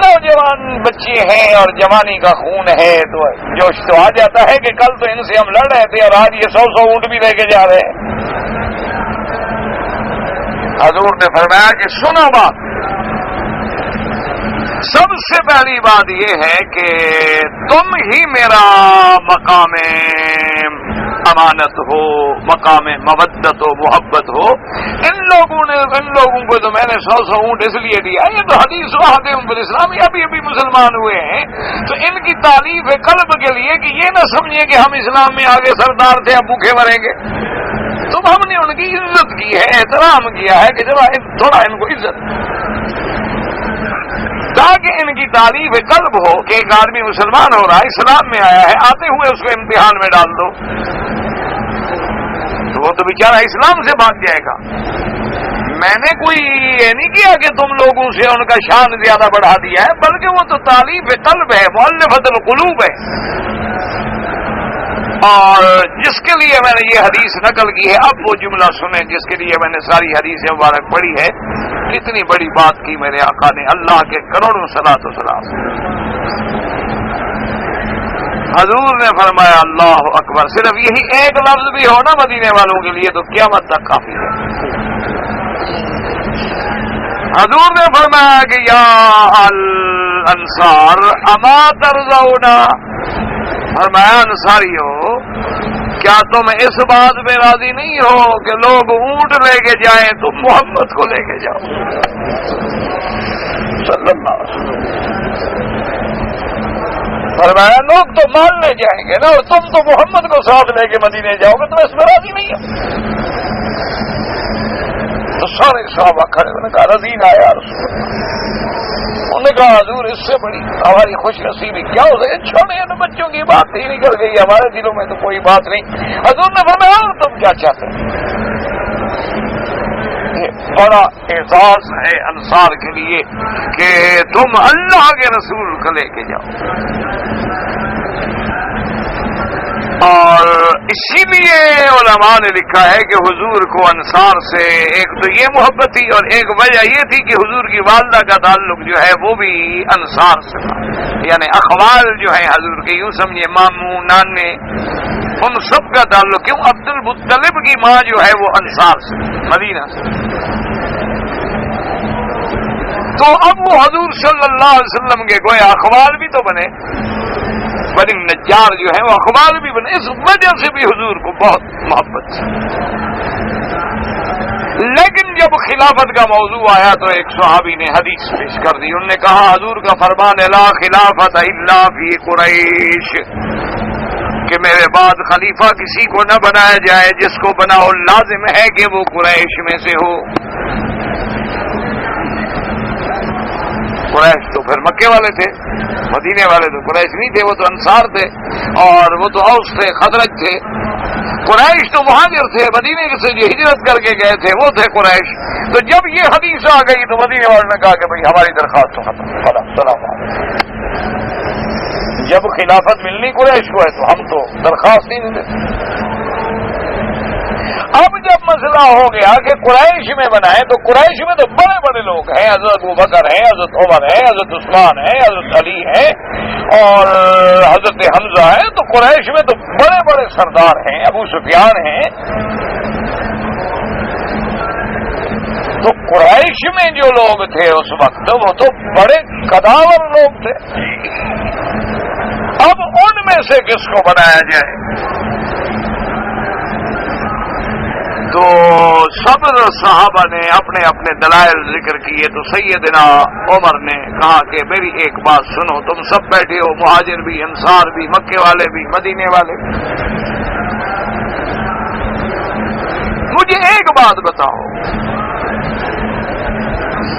نوجوان بچے ہیں اور جوانی کا خون ہے، تو جوش تو آ جاتا ہے کہ کل تو ان سے ہم لڑ رہے تھے اور آج یہ 100 اونٹ بھی لے کے جا رہے ہیں۔ حضور نے فرمایا کہ سنو بات، سب سے پہلی بات یہ ہے کہ تم ہی میرا مقام امانت ہو، مقام مودت ہو، محبت ہو۔ ان لوگوں کو تو میں نے 100 اونٹ اس لیے دیا، یہ تو حدیث واحدہم بالاسلام، ابھی مسلمان ہوئے ہیں، تو ان کی تعلیف قلب کے لیے کہ یہ نہ سمجھے کہ ہم اسلام میں آگے سردار تھے، ہم بھوکے مریں گے، تو ہم نے ان کی عزت کی ہے، احترام کیا ہے کہ ذرا تھوڑا ان کو عزت، تاکہ ان کی تعلیف قلب ہو کہ ایک آدمی مسلمان ہو رہا ہے، اسلام میں آیا ہے، آتے ہوئے اس کو امتحان میں ڈال دو تو وہ تو بیچارہ اسلام سے بھاگ جائے گا۔ میں نے کوئی یہ نہیں کیا کہ تم لوگوں سے ان کا شان زیادہ بڑھا دیا ہے، بلکہ وہ تو تعلیف قلب ہے، مؤلفۃ القلوب ہے، اور جس کے لیے میں نے یہ حدیث نقل کی ہے، اب وہ جملہ سنیں جس کے لیے میں نے ساری حدیث مبارک پڑھی ہے۔ اتنی بڑی بات کی میرے آقا نے، اللہ کے کروڑوں صلاۃ و سلام۔ حضور نے فرمایا اللہ اکبر، صرف یہی ایک لفظ بھی ہو نا مدینے والوں کے لیے تو قیامت تک کافی ہے۔ حضور نے فرمایا کہ یا الانصار اما ترضون، فرمایا انصاریو کیا تم اس بات میں راضی نہیں ہو کہ لوگ اونٹ لے کے جائیں تم محمد کو لے کے جاؤ صلی اللہ علیہ وسلم۔ فرمایا لوگ تو مال لے جائیں گے نا، اور تم تو محمد کو ساتھ لے کے مدینے جاؤ گے، تم اس میں راضی نہیں ہو؟ تو سارے صحابہ کھڑے، انہوں نے کہا رضینا یا رسول اللہ۔ انہوں نے کہا حضور اس سے بڑی ہماری خوش نصیبی کیا ہو سکے، چھوڑے تو بچوں کی بات ہی نکل گئی، ہمارے دلوں میں تو کوئی بات نہیں۔ حضور نے فرمایا تم کیا چاہتے ہیں؟ یہ بڑا اعزاز ہے انصار کے لیے کہ تم اللہ کے رسول کو لے کے جاؤ، اور اسی لیے علماء نے لکھا ہے کہ حضور کو انصار سے ایک تو یہ محبت تھی، اور ایک وجہ یہ تھی کہ حضور کی والدہ کا تعلق جو ہے وہ بھی انصار سے تھا، یعنی اخوال جو ہیں حضور کے، یوں سمجھے ماموں نانے ان سب کا تعلق، کیوں عبد المطلب کی ماں جو ہے وہ انصار سے، مدینہ سے۔ تو اب وہ حضور صلی اللہ علیہ وسلم کے گویا اخوال بھی تو بنے، بنی نجار جو ہے وہ اخبار بھی بنے، اس وجہ سے بھی حضور کو بہت محبت تھی۔ لیکن جب خلافت کا موضوع آیا تو ایک صحابی نے حدیث پیش کر دی، انہوں نے کہا حضور کا فرمان لا خلافت الا فی قریش، کہ میرے بعد خلیفہ کسی کو نہ بنایا جائے جس کو بناؤ لازم ہے کہ وہ قریش میں سے ہو۔ قریش تو پھر مکے والے تھے، مدینے والے تو قریش نہیں تھے، وہ تو انصار تھے، اور وہ تو اوس تھے، خزرج تھے۔ قریش تو مہاجر تھے، مدینے سے جو ہجرت کر کے گئے تھے وہ تھے قریش۔ تو جب یہ حدیث آ گئی تو مدینے والوں نے کہا کہ بھئی ہماری درخواست تو ختم، سلام علیکم۔ جب خلافت ملنی قریش کو ہے تو ہم تو درخواست ہی نہیں دیتے۔ اب جب مسئلہ ہو گیا کہ قریش میں بنائے تو قریش میں تو بڑے بڑے لوگ ہیں، حضرت ابوبکر ہیں، حضرت عمر ہیں، حضرت عثمان ہیں، حضرت علی ہیں اور حضرت حمزہ ہیں، تو قریش میں تو بڑے بڑے سردار ہیں، ابو سفیان ہیں۔ تو قریش میں جو لوگ تھے اس وقت وہ تو بڑے قداور لوگ تھے، اب ان میں سے کس کو بنایا جائے؟ تو سب صحابہ نے اپنے اپنے دلائل ذکر کیے، تو سیدنا عمر نے کہا کہ میری ایک بات سنو، تم سب بیٹھے ہو، مہاجر بھی، انصار بھی، مکے والے بھی، مدینے والے بھی، مجھے ایک بات بتاؤ،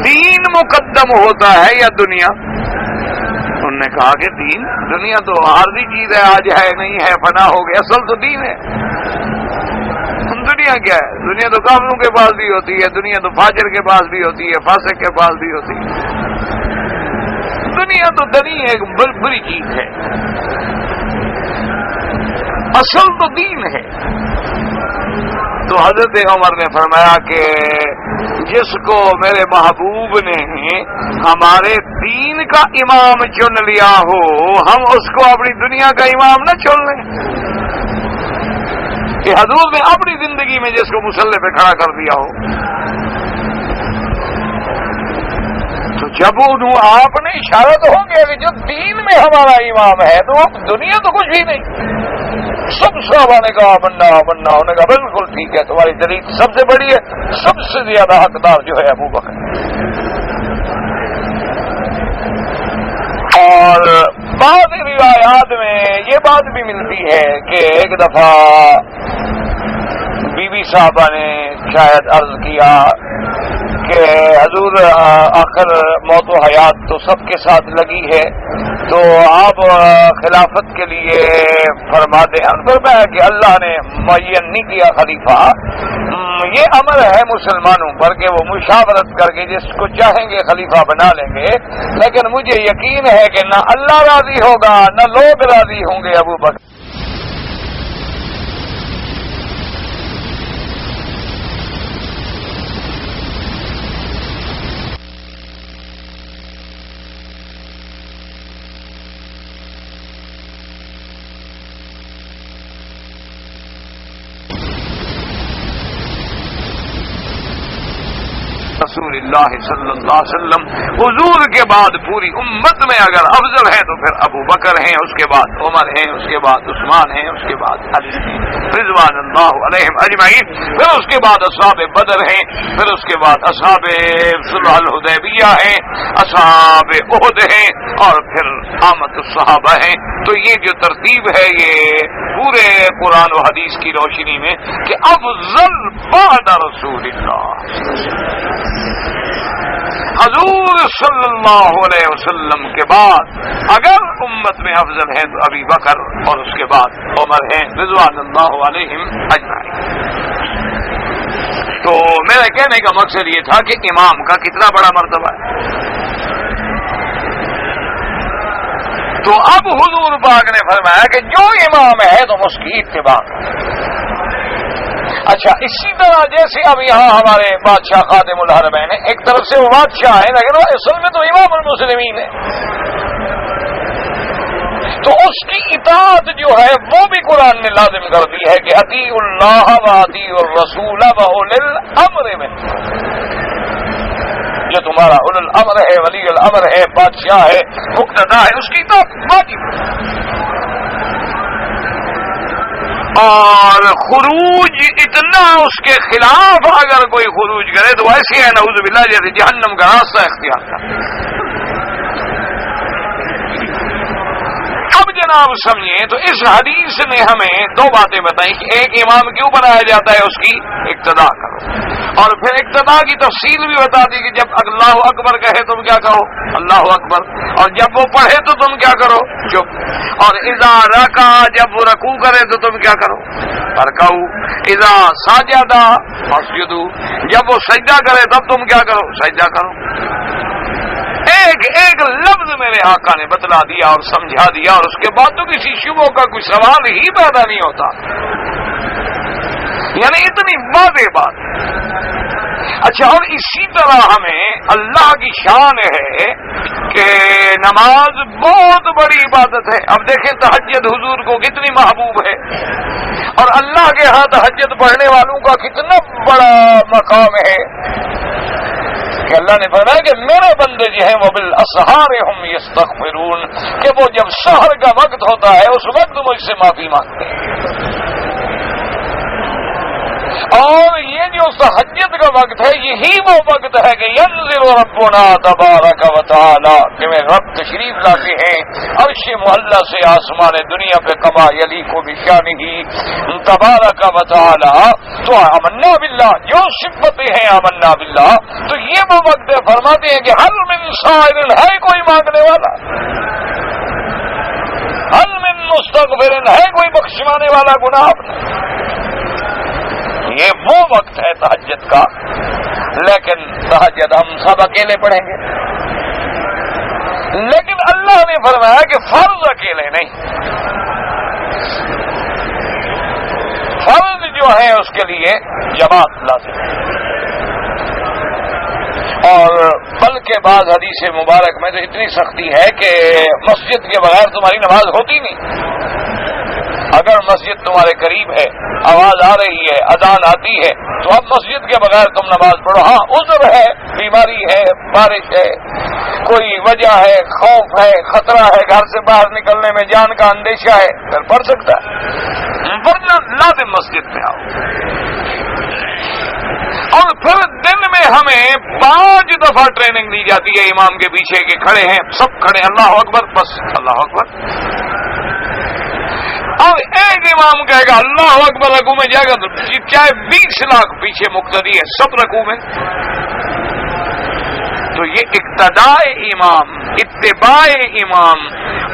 دین مقدم ہوتا ہے یا دنیا؟ انہوں نے کہا کہ دین، دنیا تو عارضی چیز ہے، آج ہے نہیں ہے، فنا ہو گیا، اصل تو دین ہے۔ دنیا کیا ہے؟ دنیا تو کافروں کے پاس بھی ہوتی ہے، دنیا تو فاجر کے پاس بھی ہوتی ہے، فاسق کے پاس بھی ہوتی ہے۔ دنیا تو دنی ایک بری چیز ہے، اصل تو دین ہے۔ تو حضرت عمر نے فرمایا کہ جس کو میرے محبوب نے ہمارے دین کا امام چن لیا ہو، ہم اس کو اپنی دنیا کا امام نہ چن لیں۔ کہ حضور نے اپنی زندگی میں جس کو مصلی پہ کھڑا کر دیا ہو، تو جب آپ نے اشارہ تو ہو گیا کہ جو دین میں ہمارا امام ہے، تو اب دنیا تو کچھ بھی نہیں۔ سب صحابہ نے کہا بننا بننا، انہوں نے کہا بالکل ٹھیک ہے، تمہاری دلیل سب سے بڑی ہے، سب سے زیادہ حقدار جو ہے ابو بکر۔ اور بعض روایات میں یہ بات بھی ملتی ہے کہ ایک دفعہ بی بی صاحبہ نے شاید عرض کیا کہ حضور آخر موت و حیات تو سب کے ساتھ لگی ہے، تو آپ خلافت کے لیے فرما دیں۔ فرمایا کہ اللہ نے معین نہیں کیا خلیفہ، یہ امر ہے مسلمانوں پر کہ وہ مشاورت کر کے جس کو چاہیں گے خلیفہ بنا لیں گے، لیکن مجھے یقین ہے کہ نہ اللہ راضی ہوگا نہ لوگ راضی ہوں گے ابو بکر۔ رسول اللہ صلی اللہ علیہ وسلم حضور کے بعد پوری امت میں اگر افضل ہے تو پھر ابو بکر ہیں، اس کے بعد عمر ہیں، اس کے بعد عثمان ہیں، اس کے بعد علی رضوان اللہ علیہم اجمعین، پھر اس کے بعد اصحاب بدر ہیں، پھر اس کے بعد اصحاب صلح الحدیبیہ ہیں، اصحاب احد ہیں، اور پھر عامت الصحابہ ہیں۔ تو یہ جو ترتیب ہے یہ پورے قرآن و حدیث کی روشنی میں کہ افضل بعد رسول اللہ، حضور صلی اللہ علیہ وسلم کے بعد اگر امت میں افضل ہے تو ابی بکر، اور اس کے بعد عمر ہیں رضوان اللہ علیہم اجمعین۔ تو میرے کہنے کا مقصد یہ تھا کہ امام کا کتنا بڑا مرتبہ ہے۔ تو اب حضور پاک نے فرمایا کہ جو امام ہے تو اس کی اتباع۔ اچھا، اسی طرح جیسے اب یہاں ہمارے بادشاہ خادم الحرمین ہے، ایک طرف سے وہ بادشاہ ہے لیکن وہ اصل میں تو امام المسلمین ہے، تو اس کی اطاعت جو ہے وہ بھی قرآن نے لازم کر دی ہے کہ اطیعوا اللہ و اطیعوا الرسول و اولی الامر منکم۔ جو تمہارا اولی الامر ہے، ولی الامر ہے، بادشاہ ہے، مقتدا ہے، اس کی اطاعت واجب ہے۔ اور خروج اتنا اس کے خلاف اگر کوئی خروج کرے تو ایسے ہے نعوذ باللہ جیسے جہنم کا راستہ اختیار کرتا۔ اب جناب سمجھیں تو اس حدیث نے ہمیں دو باتیں بتائیں کہ ایک امام کیوں بنایا جاتا ہے، اس کی اقتداء کرو، اور پھر اقتداء کی تفصیل بھی بتا دی کہ جب اللہ اکبر کہے تم کیا کہو، اللہ اکبر، اور جب وہ پڑھے تو تم کیا کرو، چپ، اور اذا رکع جب وہ رکوع کرے تو تم کیا کرو، رکعو، اذا سجد فاسجدوا جب وہ سجدہ کرے تب تم کیا کرو، سجدہ کرو۔ ایک ایک لفظ میرے آقا نے بتلا دیا اور سمجھا دیا، اور اس کے بعد تو کسی شبہ کا کوئی سوال ہی پیدا نہیں ہوتا، یعنی اتنی واضح بات۔ اچھا، اور اسی طرح ہمیں اللہ کی شان ہے کہ نماز بہت بڑی عبادت ہے۔ اب دیکھیں تہجد حضور کو کتنی محبوب ہے، اور اللہ کے ہاں تہجد پڑھنے والوں کا کتنا بڑا مقام ہے کہ اللہ نے فرمایا کہ میرے بندے جو ہیں وہ بالاسحار ہم یستغفرون، کہ وہ جب سحر کا وقت ہوتا ہے اس وقت مجھ سے معافی مانگتے ہیں۔ اور یہ جو تہجد کا وقت ہے یہی وہ وقت ہے کہ ینزل ربنا تبارک و تعالی کہ میں رب تشریف لاتے ہیں عرش معلی سے آسمان دنیا پہ کما یلیق بشانہ تبارک و تعالی. تو آمنا باللہ جو صفتیں ہیں آمنا باللہ تو یہ وہ وقت ہے. فرماتے ہیں کہ حل من سائل ہے کوئی مانگنے والا, حل من مستغفر ہے کوئی بخشوانے والا گناہ اپنا. یہ وہ وقت ہے تہجد کا, لیکن تہجد ہم سب اکیلے پڑھیں گے. لیکن اللہ نے فرمایا کہ فرض اکیلے نہیں, فرض جو ہے اس کے لیے جماعت لازم ہے. اور بلکہ بعض حدیث مبارک میں تو اتنی سختی ہے کہ مسجد کے بغیر تمہاری نماز ہوتی نہیں. اگر مسجد تمہارے قریب ہے, آواز آ رہی ہے, اذان آتی ہے, تو اب مسجد کے بغیر تم نماز پڑھو. ہاں عذر ہے, بیماری ہے, بارش ہے, کوئی وجہ ہے, خوف ہے, خطرہ ہے, گھر سے باہر نکلنے میں جان کا اندیشہ ہے, پھر پڑھ سکتا ہے, ورنہ لازم مسجد میں آؤ. اور پھر دن میں ہمیں 5 دفعہ ٹریننگ دی جاتی ہے امام کے پیچھے کہ کھڑے ہیں, سب کھڑے, اللہ اکبر, بس اللہ اکبر. اور ایک امام کہے گا اللہ اکبر, رکوع میں جائے گا تو چاہے 20 لاکھ پیچھے مقتدی ہے, سب رکوع میں. تو یہ اقتداء امام, اتباع امام,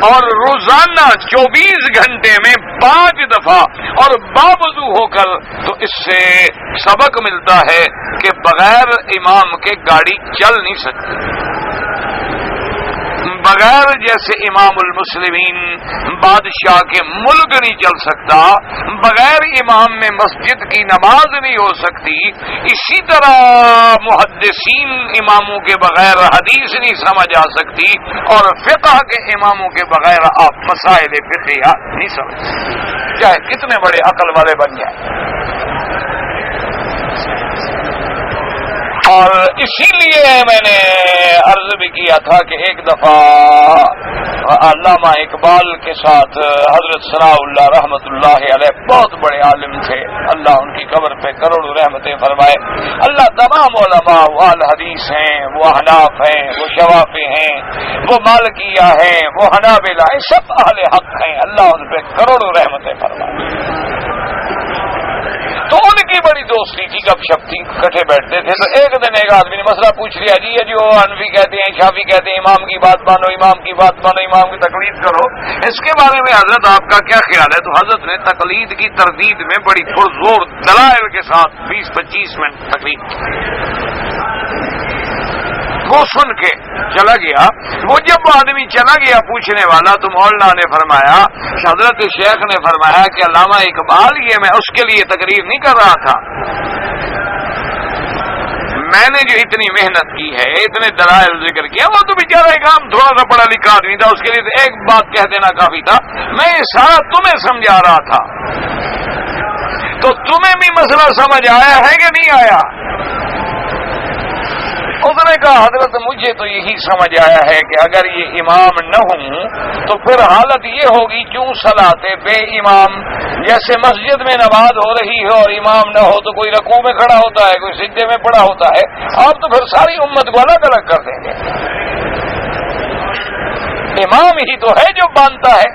اور روزانہ 24 گھنٹے میں 5 دفعہ اور باوضو ہو کر, تو اس سے سبق ملتا ہے کہ بغیر امام کے گاڑی چل نہیں سکتی. بغیر جیسے امام المسلمین بادشاہ کے ملک نہیں چل سکتا, بغیر امام میں مسجد کی نماز نہیں ہو سکتی. اسی طرح محدثین اماموں کے بغیر حدیث نہیں سمجھ آ سکتی, اور فقہ کے اماموں کے بغیر آپ مسائل فقہیہ نہیں سمجھ سکتے, چاہے کتنے بڑے عقل والے بن جائیں. اور اسی لیے میں نے عرض بھی کیا تھا کہ ایک دفعہ علامہ اقبال کے ساتھ حضرت ثناء اللہ رحمۃ اللہ علیہ, بہت بڑے عالم تھے, اللہ ان کی قبر پہ کروڑوں رحمتیں فرمائے. اللہ تمام علماء وہ اہل حدیث ہیں, وہ احناف ہیں, وہ شوافی ہیں, وہ مالکیہ ہیں, وہ حنابلہ ہیں, سب اہل حق ہیں, اللہ ان پہ کروڑوں رحمتیں فرمائے. تو ان کی بڑی دوستی تھی, گپ شپ تھی, کٹھے بیٹھتے تھے. تو ایک دن ایک آدمی نے مسئلہ پوچھ لیا, جی یہ جو حنفی کہتے ہیں, شافعی کہتے ہیں امام کی بات مانو, امام کی بات مانو, امام کی تقلید کرو, اس کے بارے میں حضرت آپ کا کیا خیال ہے؟ تو حضرت نے تقلید کی تردید میں بڑی پرزور دلائل کے ساتھ 20-25 منٹ تقلید کی. وہ سن کے چلا گیا. وہ جب آدمی چلا گیا پوچھنے والا, تو مولانا نے فرمایا, حضرت شیخ نے فرمایا کہ علامہ اقبال یہ میں اس کے لیے تقریر نہیں کر رہا تھا, میں نے جو اتنی محنت کی ہے, اتنے دلائل ذکر کیا, وہ تو بیچارہ ایک عام تھوڑا سا پڑھا لکھا آدمی تھا, اس کے لیے تو ایک بات کہہ دینا کافی تھا, میں یہ سارا تمہیں سمجھا رہا تھا. تو تمہیں بھی مسئلہ سمجھ آیا ہے کہ نہیں آیا؟ اس نے کہا حضرت مجھے تو یہی سمجھ آیا ہے کہ اگر یہ امام نہ ہوں تو پھر حالت یہ ہوگی کیوں صلاتے بے امام, جیسے مسجد میں نماز ہو رہی ہے اور امام نہ ہو تو کوئی رکوع میں کھڑا ہوتا ہے, کوئی سجدے میں پڑا ہوتا ہے, آپ تو پھر ساری امت کو الگ الگ کر دیں گے. امام ہی تو ہے جو باندھتا ہے,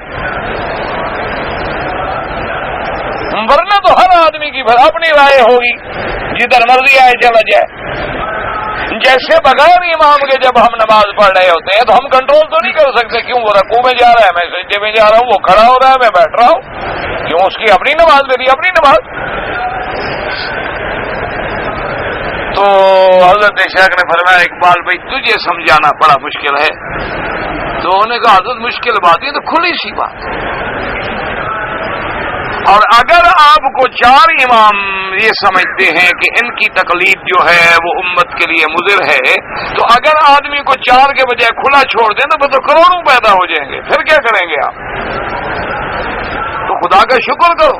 ورنہ تو ہر آدمی کی پھر اپنی رائے ہوگی, جدھر مرضی آئے چلا جائے. جیسے بغیر امام کے جب ہم نماز پڑھ رہے ہوتے ہیں تو ہم کنٹرول تو نہیں کر سکتے, کیوں وہ رکوع میں جا رہا ہے, میں سجدے میں جا رہا ہوں, وہ کھڑا ہو رہا ہے, میں بیٹھ رہا ہوں, کیوں اس کی اپنی نماز میری اپنی نماز. تو حضرت شیخ نے فرمایا اقبال بھائی تجھے سمجھانا بڑا مشکل ہے. تو انہوں نے کہا حضرت مشکل بات یہ تو کھلی سی بات. اور اگر آپ کو 4 امام یہ سمجھتے ہیں کہ ان کی تقلید جو ہے وہ امت کے لیے مضر ہے, تو اگر آدمی کو 4 کے بجائے کھلا چھوڑ دیں تو پھر تو کروڑوں پیدا ہو جائیں گے, پھر کیا کریں گے آپ؟ تو خدا کا شکر کرو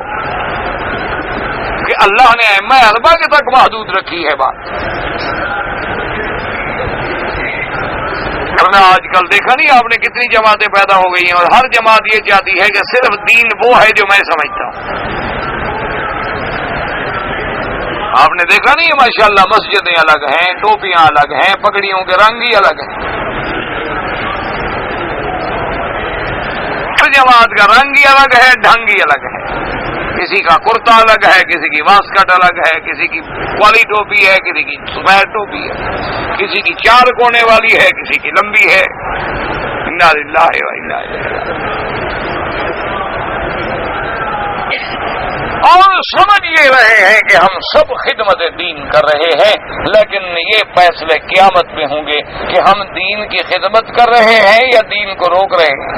کہ اللہ نے ائمہ اربعہ کے تک محدود رکھی ہے بات. ورنہ آج کل دیکھا نہیں آپ نے کتنی جماعتیں پیدا ہو گئی ہیں, اور ہر جماعت یہ چاہتی ہے کہ صرف دین وہ ہے جو میں سمجھتا ہوں. آپ نے دیکھا نہیں ماشاءاللہ مسجدیں الگ ہیں، ٹوپیاں الگ ہیں، پگڑیوں کے رنگ ہی الگ ہیں، جماعت کا رنگ ہی الگ ہے، ڈھنگ ہی الگ ہے، کسی کا کرتا الگ ہے، کسی کی واسکٹ الگ ہے، کسی کی والی ٹوپی ہے، کسی کی سفید ٹوپی ہے، کسی کی 4 کونے والی ہے، کسی کی لمبی ہے۔ انا للہ و انا الیہ راجعون۔ اور سمجھ یہ رہے ہیں کہ ہم سب خدمت دین کر رہے ہیں، لیکن یہ فیصلے قیامت میں ہوں گے کہ ہم دین کی خدمت کر رہے ہیں یا دین کو روک رہے ہیں۔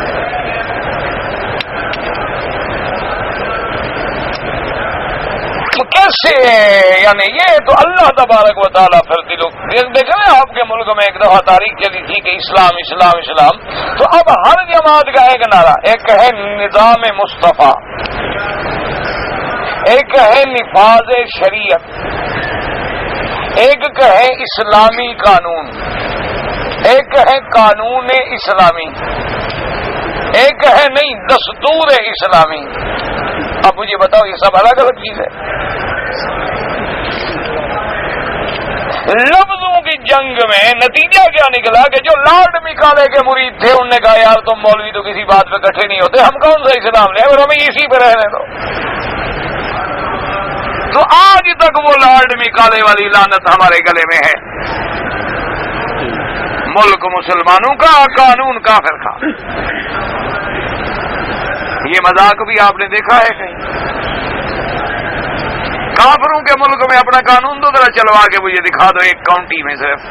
کیسے؟ یعنی یہ تو اللہ تبارک و تعالیٰ پھر دیکھیں نا، آپ کے ملک میں ایک دفعہ تاریخ چلی تھی کہ اسلام اسلام اسلام، تو اب ہر جماعت کا ایک نعرہ، ایک ہے نظام مصطفیٰ، ایک ہے نفاذ شریعت، ایک ہے اسلامی قانون، ایک ہے قانون اسلامی، ایک ہے نہیں دستور اسلامی۔ اب مجھے بتاؤ یہ سب الگ الگ چیز ہے؟ لفظوں کی جنگ میں نتیجہ کیا نکلا کہ جو لارڈ مکالے کے مرید تھے انہوں نے کہا یار تم مولوی تو کسی بات پہ اکٹھے نہیں ہوتے، ہم کون سا اسلام لیں اور ہمیں اسی پہ رہنے دو۔ تو آج تک وہ لارڈ مکالے والی لعنت ہمارے گلے میں ہے، ملک مسلمانوں کا، قانون کافر کا۔ یہ مذاق بھی آپ نے دیکھا ہے کہیں؟ کافروں کے ملک میں اپنا قانون تو ذرا چلوا کے مجھے دکھا دو ایک کاؤنٹی میں صرف۔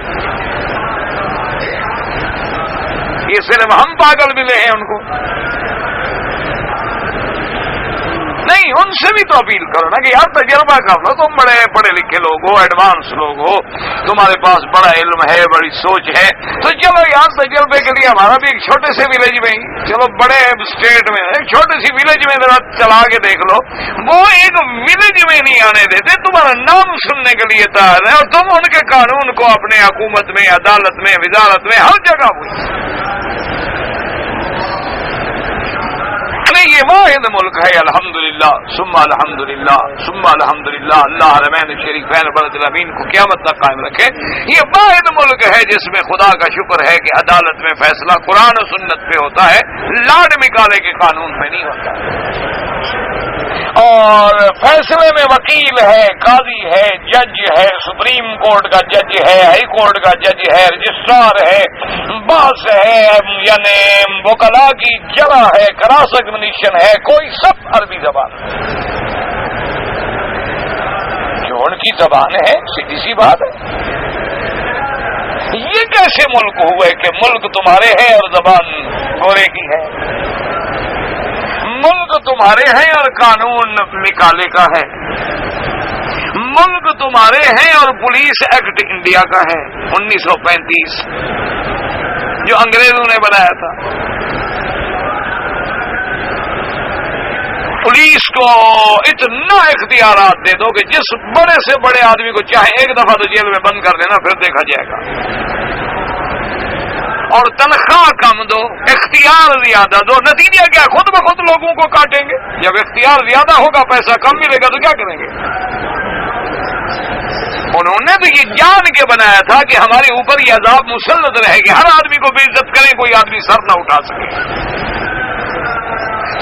یہ صرف ہم پاگل ملے ہیں ان کو؟ نہیں، ان سے بھی تو اپیل کرو نا کہ یار تجربہ کر لو، تم بڑے پڑھے لکھے لوگ ہو، ایڈوانس لوگ ہو، تمہارے پاس بڑا علم ہے، بڑی سوچ ہے، تو چلو یار تجربے کے لیے ہمارا بھی ایک چھوٹے سے ولیج میں ہی، چلو بڑے اسٹیٹ میں ایک چھوٹی سی ولیج میں ذرا چلا کے دیکھ لو۔ وہ ایک ولیج میں نہیں آنے دیتے، تمہارا نام سننے کے لیے تیار ہے، اور تم ان کے قانون کو اپنے حکومت میں، عدالت میں، وزارت میں، ہر جگہ ہوئی۔ یہ واحد ملک ہے، الحمدللہ ثم الحمدللہ ثم الحمدللہ، اللہ حرمین شریفین بلد الامین کو قیامت تک قائم رکھے۔ یہ واحد ملک ہے جس میں خدا کا شکر ہے کہ عدالت میں فیصلہ قرآن و سنت پہ ہوتا ہے، لاڈ مکالے کے قانون پہ نہیں ہوتا، اور فیصلے میں وکیل ہے، قاضی ہے، جج ہے، سپریم کورٹ کا جج ہے، ہائی کورٹ کا جج ہے، رجسٹرار ہے، باس ہے، یعنی وکلاء کی جگہ ہے، کراس ایگزامینیشن ہے، کوئی سب عربی زبان جو ان کی زبان ہے، سیدھی سی بات ہے۔ یہ کیسے ملک ہوئے کہ ملک تمہارے ہیں اور زبان گورے کی ہے؟ ملک تمہارے ہیں اور قانون نکالے کا ہے، ملک تمہارے ہیں اور پولیس ایکٹ انڈیا کا ہے 1935 جو انگریزوں نے بنایا تھا۔ پولیس کو اتنا اختیارات دے دو کہ جس بڑے سے بڑے آدمی کو چاہے ایک دفعہ تو جیل میں بند کر دینا، پھر دیکھا جائے گا، اور تنخواہ کم دو، اختیار زیادہ دو، نتیجہ کیا؟ خود بخود لوگوں کو کاٹیں گے۔ جب اختیار زیادہ ہوگا، پیسہ کم ملے گا تو کیا کریں گے؟ انہوں نے تو یہ جان کے بنایا تھا کہ ہمارے اوپر یہ عذاب مسلط رہے گی، ہر آدمی کو بے عزت کریں، کوئی آدمی سر نہ اٹھا سکے۔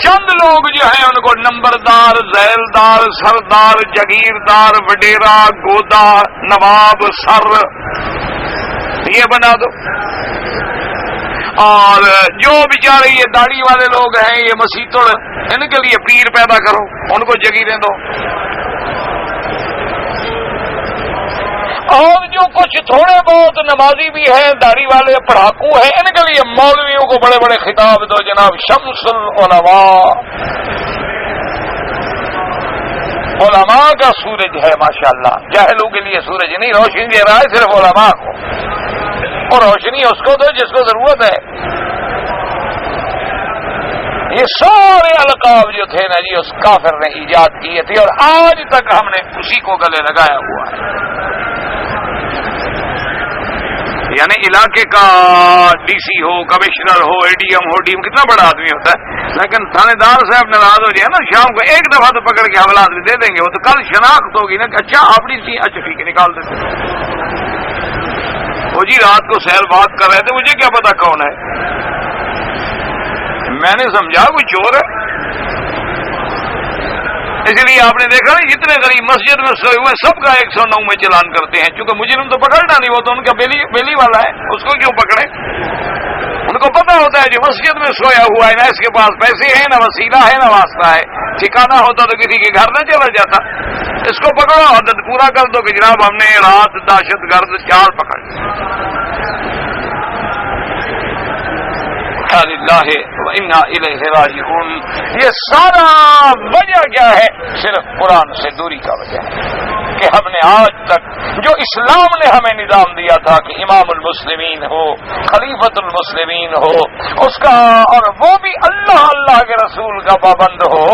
چند لوگ جو ہیں ان کو نمبردار، ذیلدار، سردار، جگیردار، وڈیرا، گودا، نواب، سر یہ بنا دو، اور جو بیچارے یہ داڑھی والے لوگ ہیں، یہ مسیتڑ، ان کے لیے پیر پیدا کرو، ان کو جگیریں دو، اور جو کچھ تھوڑے بہت نمازی بھی ہیں، داڑھی والے پڑھاکو ہیں، ان کے لیے مولویوں کو بڑے بڑے خطاب دو، جناب شمس العلماء، علماء کا سورج ہے ماشاءاللہ، جاہلوں کے لیے سورج نہیں، روشنی دے رہا ہے صرف علماء کو، اور روشنی اس کو دو جس کو ضرورت ہے۔ یہ سارے القاب جو تھے نا جی، اس کافر نے ایجاد کیے تھے، اور آج تک ہم نے اسی کو گلے لگایا ہوا ہے۔ یعنی علاقے کا ڈی سی ہو، کمشنر ہو، اے ڈی ایم ہو، ڈی ایم کتنا بڑا آدمی ہوتا ہے، لیکن تھانے دار صاحب ناراض ہو جائے نا شام کو ایک دفعہ تو پکڑ کے حوالات بھی دے دیں گے، وہ تو کل شناخت ہوگی نا کہ اچھا آپڑی تھی، اچھا ٹھیک ہے نکال دیتے۔ وہ جی رات کو سیر بات کر رہے تھے، مجھے کیا پتا کون ہے، میں نے سمجھا کوئی چور ہے۔ اس لیے آپ نے دیکھا نا جتنے غریب مسجد میں سوئے ہوئے سب کا 109 میں چلان کرتے ہیں، چونکہ مجرم تو پکڑنا نہیں، وہ تو ان کا بیلی والا ہے، اس کو کیوں پکڑے؟ ان کو پتا ہوتا ہے جو مسجد میں سویا ہوا ہے نہ اس کے پاس پیسے ہیں نہ وسیلہ ہے نہ واسطہ ہے، ٹھکانا ہوتا تو کسی کے گھر نہ چلا جاتا۔ اس کو پکڑو، عدد پورا کر دو کہ جناب ہم نے رات دہشت گرد 4 پکڑ للہ وانا الیہ راجعون۔ یہ سارا وجہ کیا ہے؟ صرف قرآن سے دوری کا وجہ ہے کہ ہم نے آج تک جو اسلام نے ہمیں نظام دیا تھا کہ امام المسلمین ہو، خلیفۃ المسلمین ہو، اس کا اور وہ بھی اللہ کے رسول کا پابند ہو،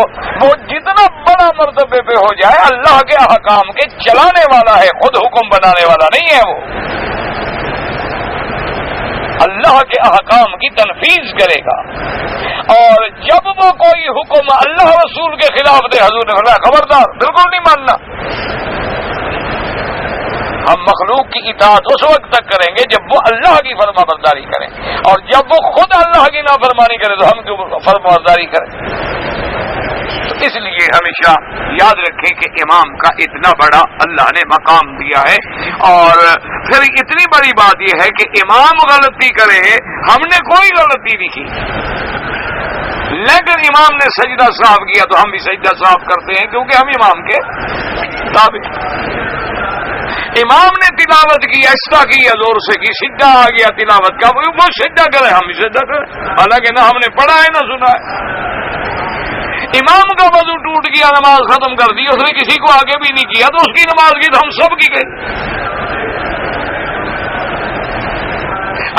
وہ جتنا بڑا مرتبے پہ ہو جائے اللہ کے احکام کے چلانے والا ہے، خود حکم بنانے والا نہیں ہے، وہ اللہ کے احکام کی تنفیذ کرے گا۔ اور جب وہ کوئی حکم اللہ رسول کے خلاف دے، حضور نے فرمایا خبردار بالکل نہیں ماننا۔ ہم مخلوق کی اطاعت اس وقت تک کریں گے جب وہ اللہ کی فرما برداری کریں، اور جب وہ خود اللہ کی نافرمانی کرے تو ہم کیوں فرما برداری کریں؟ اس لیے ہمیشہ یاد رکھیں کہ امام کا اتنا بڑا اللہ نے مقام دیا ہے، اور پھر اتنی بڑی بات یہ ہے کہ امام غلطی کرے، ہم نے کوئی غلطی نہیں کی، لیکن امام نے سجدہ صاف کیا تو ہم بھی سجدہ صاف کرتے ہیں کیونکہ ہم امام کے تابع۔ امام نے تلاوت کی، ایسا کی، زور سے کی، سجدہ آ گیا تلاوت کا، وہ سجدہ کرے ہم بھی سجدہ کریں، حالانکہ نہ ہم نے پڑھا ہے نہ سنا ہے۔ امام کا وضو ٹوٹ گیا، نماز ختم کر دی، اس نے کسی کو آگے بھی نہیں کیا تو اس کی نماز کی تو ہم سب کی گئی۔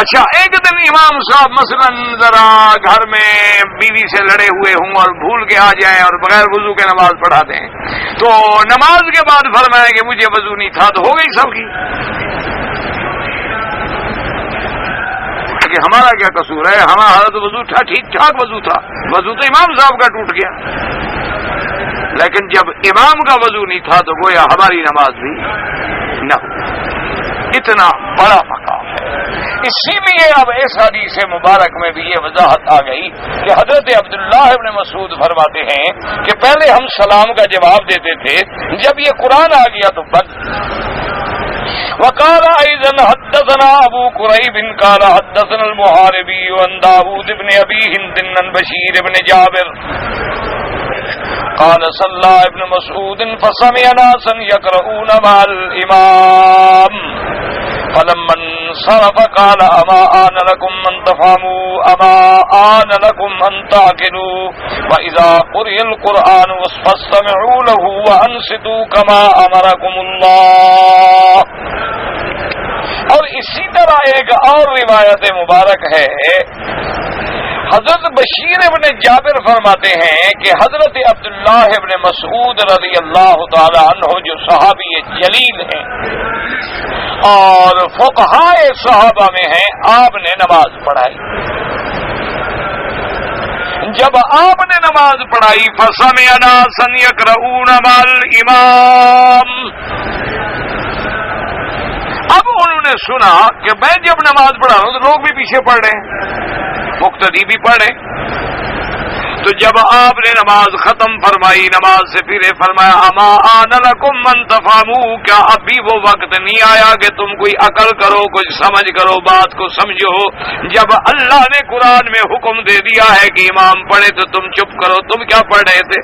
اچھا ایک دن امام صاحب مثلا ذرا گھر میں بیوی سے لڑے ہوئے ہوں اور بھول کے آ جائیں اور بغیر وضو کے نماز پڑھا دیں، تو نماز کے بعد فرمائیں کہ مجھے وضو نہیں تھا، تو ہو گئی سب کی، کہ ہمارا کیا قصور ہے؟ ہمارا حالت وضو تھا، ٹھیک ٹھاک وضو تھا، وضو تو امام صاحب کا ٹوٹ گیا، لیکن جب امام کا وضو نہیں تھا تو گویا ہماری نماز بھی نہ ہو۔ اتنا بڑا مقام ہے، اسی لیے اب اس حدیث مبارک میں بھی یہ وضاحت آ گئی کہ حضرت عبداللہ ابن مسعود فرماتے ہیں کہ پہلے ہم سلام کا جواب دیتے تھے، جب یہ قرآن آ گیا تو بند۔ وقال ايضا حدثنا ابو قريب قال حدثنا المحاربي عن داود بن ابي هند عن بشير بن جابر قال صلى ابن مسعود فسمع ناسا يقرؤون مع الامام فلما انصرف قال اما آن لكم ان تفهموا اما آن لكم ان تعقلوا واذا قرئ القرآن فاستمعوا له وانصتوا كما امركم الله۔ اور اسی طرح ایک اور روایت مبارک ہے، حضرت بشیر ابن جابر فرماتے ہیں کہ حضرت عبداللہ ابن مسعود رضی اللہ تعالی عنہ جو صحابی جلیل ہیں اور فقہائے صحابہ میں ہیں، آپ نے نماز پڑھائی۔ جب آپ نے نماز پڑھائی فسمع ناسا یقرؤون مع الامام، اب انہوں نے سنا کہ میں جب نماز پڑھا رہا ہوں تو لوگ بھی پیچھے پڑھ رہے ہیں، مقتدی بھی پڑھ رہے ہیں، تو جب آپ نے نماز ختم فرمائی، نماز سے پھر فرمایا اما آن لکم من تفہموا، کیا اب بھی وہ وقت نہیں آیا کہ تم کوئی عقل کرو، کچھ سمجھ کرو، بات کو سمجھو؟ جب اللہ نے قرآن میں حکم دے دیا ہے کہ امام پڑھے تو تم چپ کرو، تم کیا پڑھ رہے تھے؟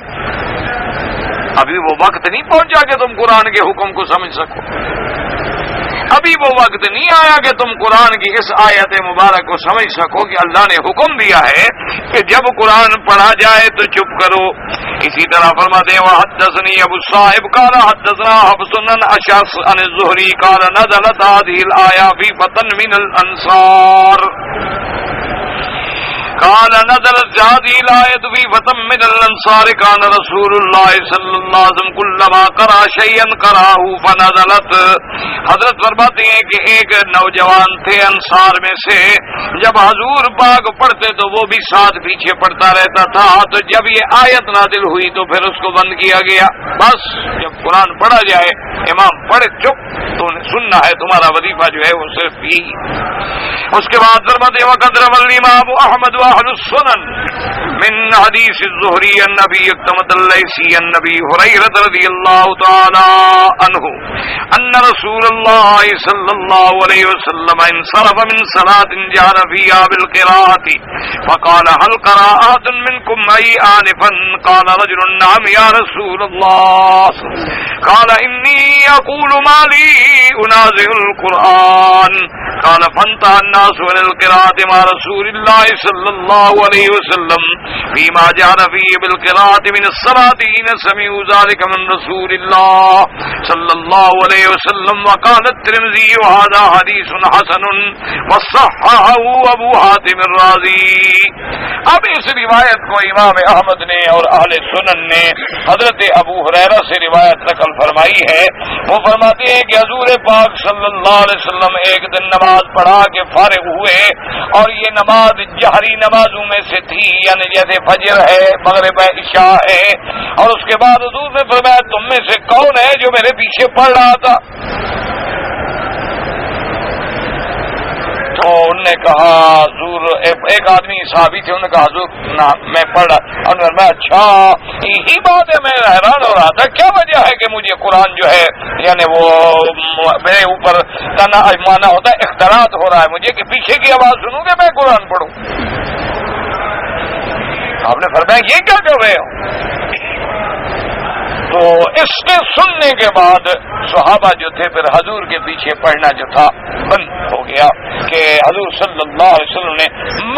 ابھی وہ وقت نہیں پہنچا کہ تم قرآن کے حکم کو سمجھ سکو، ابھی وہ وقت نہیں آیا کہ تم قرآن کی اس آیت مبارک کو سمجھ سکو کہ اللہ نے حکم دیا ہے کہ جب قرآن پڑھا جائے تو چپ کرو۔ اسی طرح فرماتے ہیں وحدثني ابو الصائب قال حدثنا حفص عن اشعث عن الزهري قال نزلت هذه الآية في فتى من الانصار۔ قال نزلت هذه الآية في فتى من الأنصار كان رسول الله صلى الله عليه وسلم كلما قرأ شيئا قرأه فنزلت. حضرت فرماتے ہیں کہ ایک نوجوان تھے انصار میں سے، جب حضور پاک پڑھتے تو وہ بھی ساتھ پیچھے پڑھتا رہتا تھا، تو جب یہ آیت نازل ہوئی تو پھر اس کو بند کیا گیا. بس جب قرآن پڑھا جائے امام پڑھے چپ تو سننا ہے، تمہارا وظیفہ جو ہے وہ صرف یہی. اس کے بعد فرماتے ہیں وقد روى الإمام أحمد وأهل السنن من حديث الزهري النبي اكتمت الليثي النبي هريرة رضي الله تعالى عنه أن رسول الله صلى الله عليه وسلم انصرف من صلاة جهر فيها بالقراءة فقال هل قرأ أحد منكم أي آنفا؟ قال رجل نعم يا رسول الله. قال إني أقول ما لي أنازع القرآن. قال فانتهى الناس عن القراءة مع رسول الله صلى الله عليه وسلم فيما جهر فيه بالقراءة من الصلاة حين سمعوا ذلك من رسول الله صلى الله عليه وسلم. وقال الترمذي هذا حديث حسن وصححه ابو حاتم الرازي. اب اس روایت کو امام احمد نے اور اہل سنن نے حضرت ابو ہریرہ سے روایت نقل فرمائی ہے. وہ فرماتے ہیں کہ حضور پاک صلی اللہ علیہ وسلم ایک دن نماز پڑھا کے فارغ ہوئے، اور یہ نماز جہری نمازوں میں سے تھی، یعنی جیسے فجر ہے، مغرب ہے، عشاء ہے. اور اس کے بعد حضور نے فرمایا تم میں سے کون ہے جو میرے پیچھے پڑھ رہا تھا؟ تو انہوں نے کہا حضور، ایک آدمی صحابی تھے، انہوں نے کہا حضور نہ میں پڑھ رہا. اور میں اچھا یہی بات ہے، میں حیران ہو رہا تھا کیا وجہ ہے کہ مجھے قرآن جو ہے یعنی وہ میرے اوپر تنا مانا ہوتا ہے، اختلاط ہو رہا ہے مجھے کہ پیچھے کی آواز سنوں کہ میں قرآن پڑھوں. آپ نے فرمایا یہ کیا کر رہے ہو؟ تو اس کے سننے کے بعد صحابہ جو تھے پھر حضور کے پیچھے پڑھنا جو تھا بند ہو گیا کہ حضور صلی اللہ علیہ وسلم نے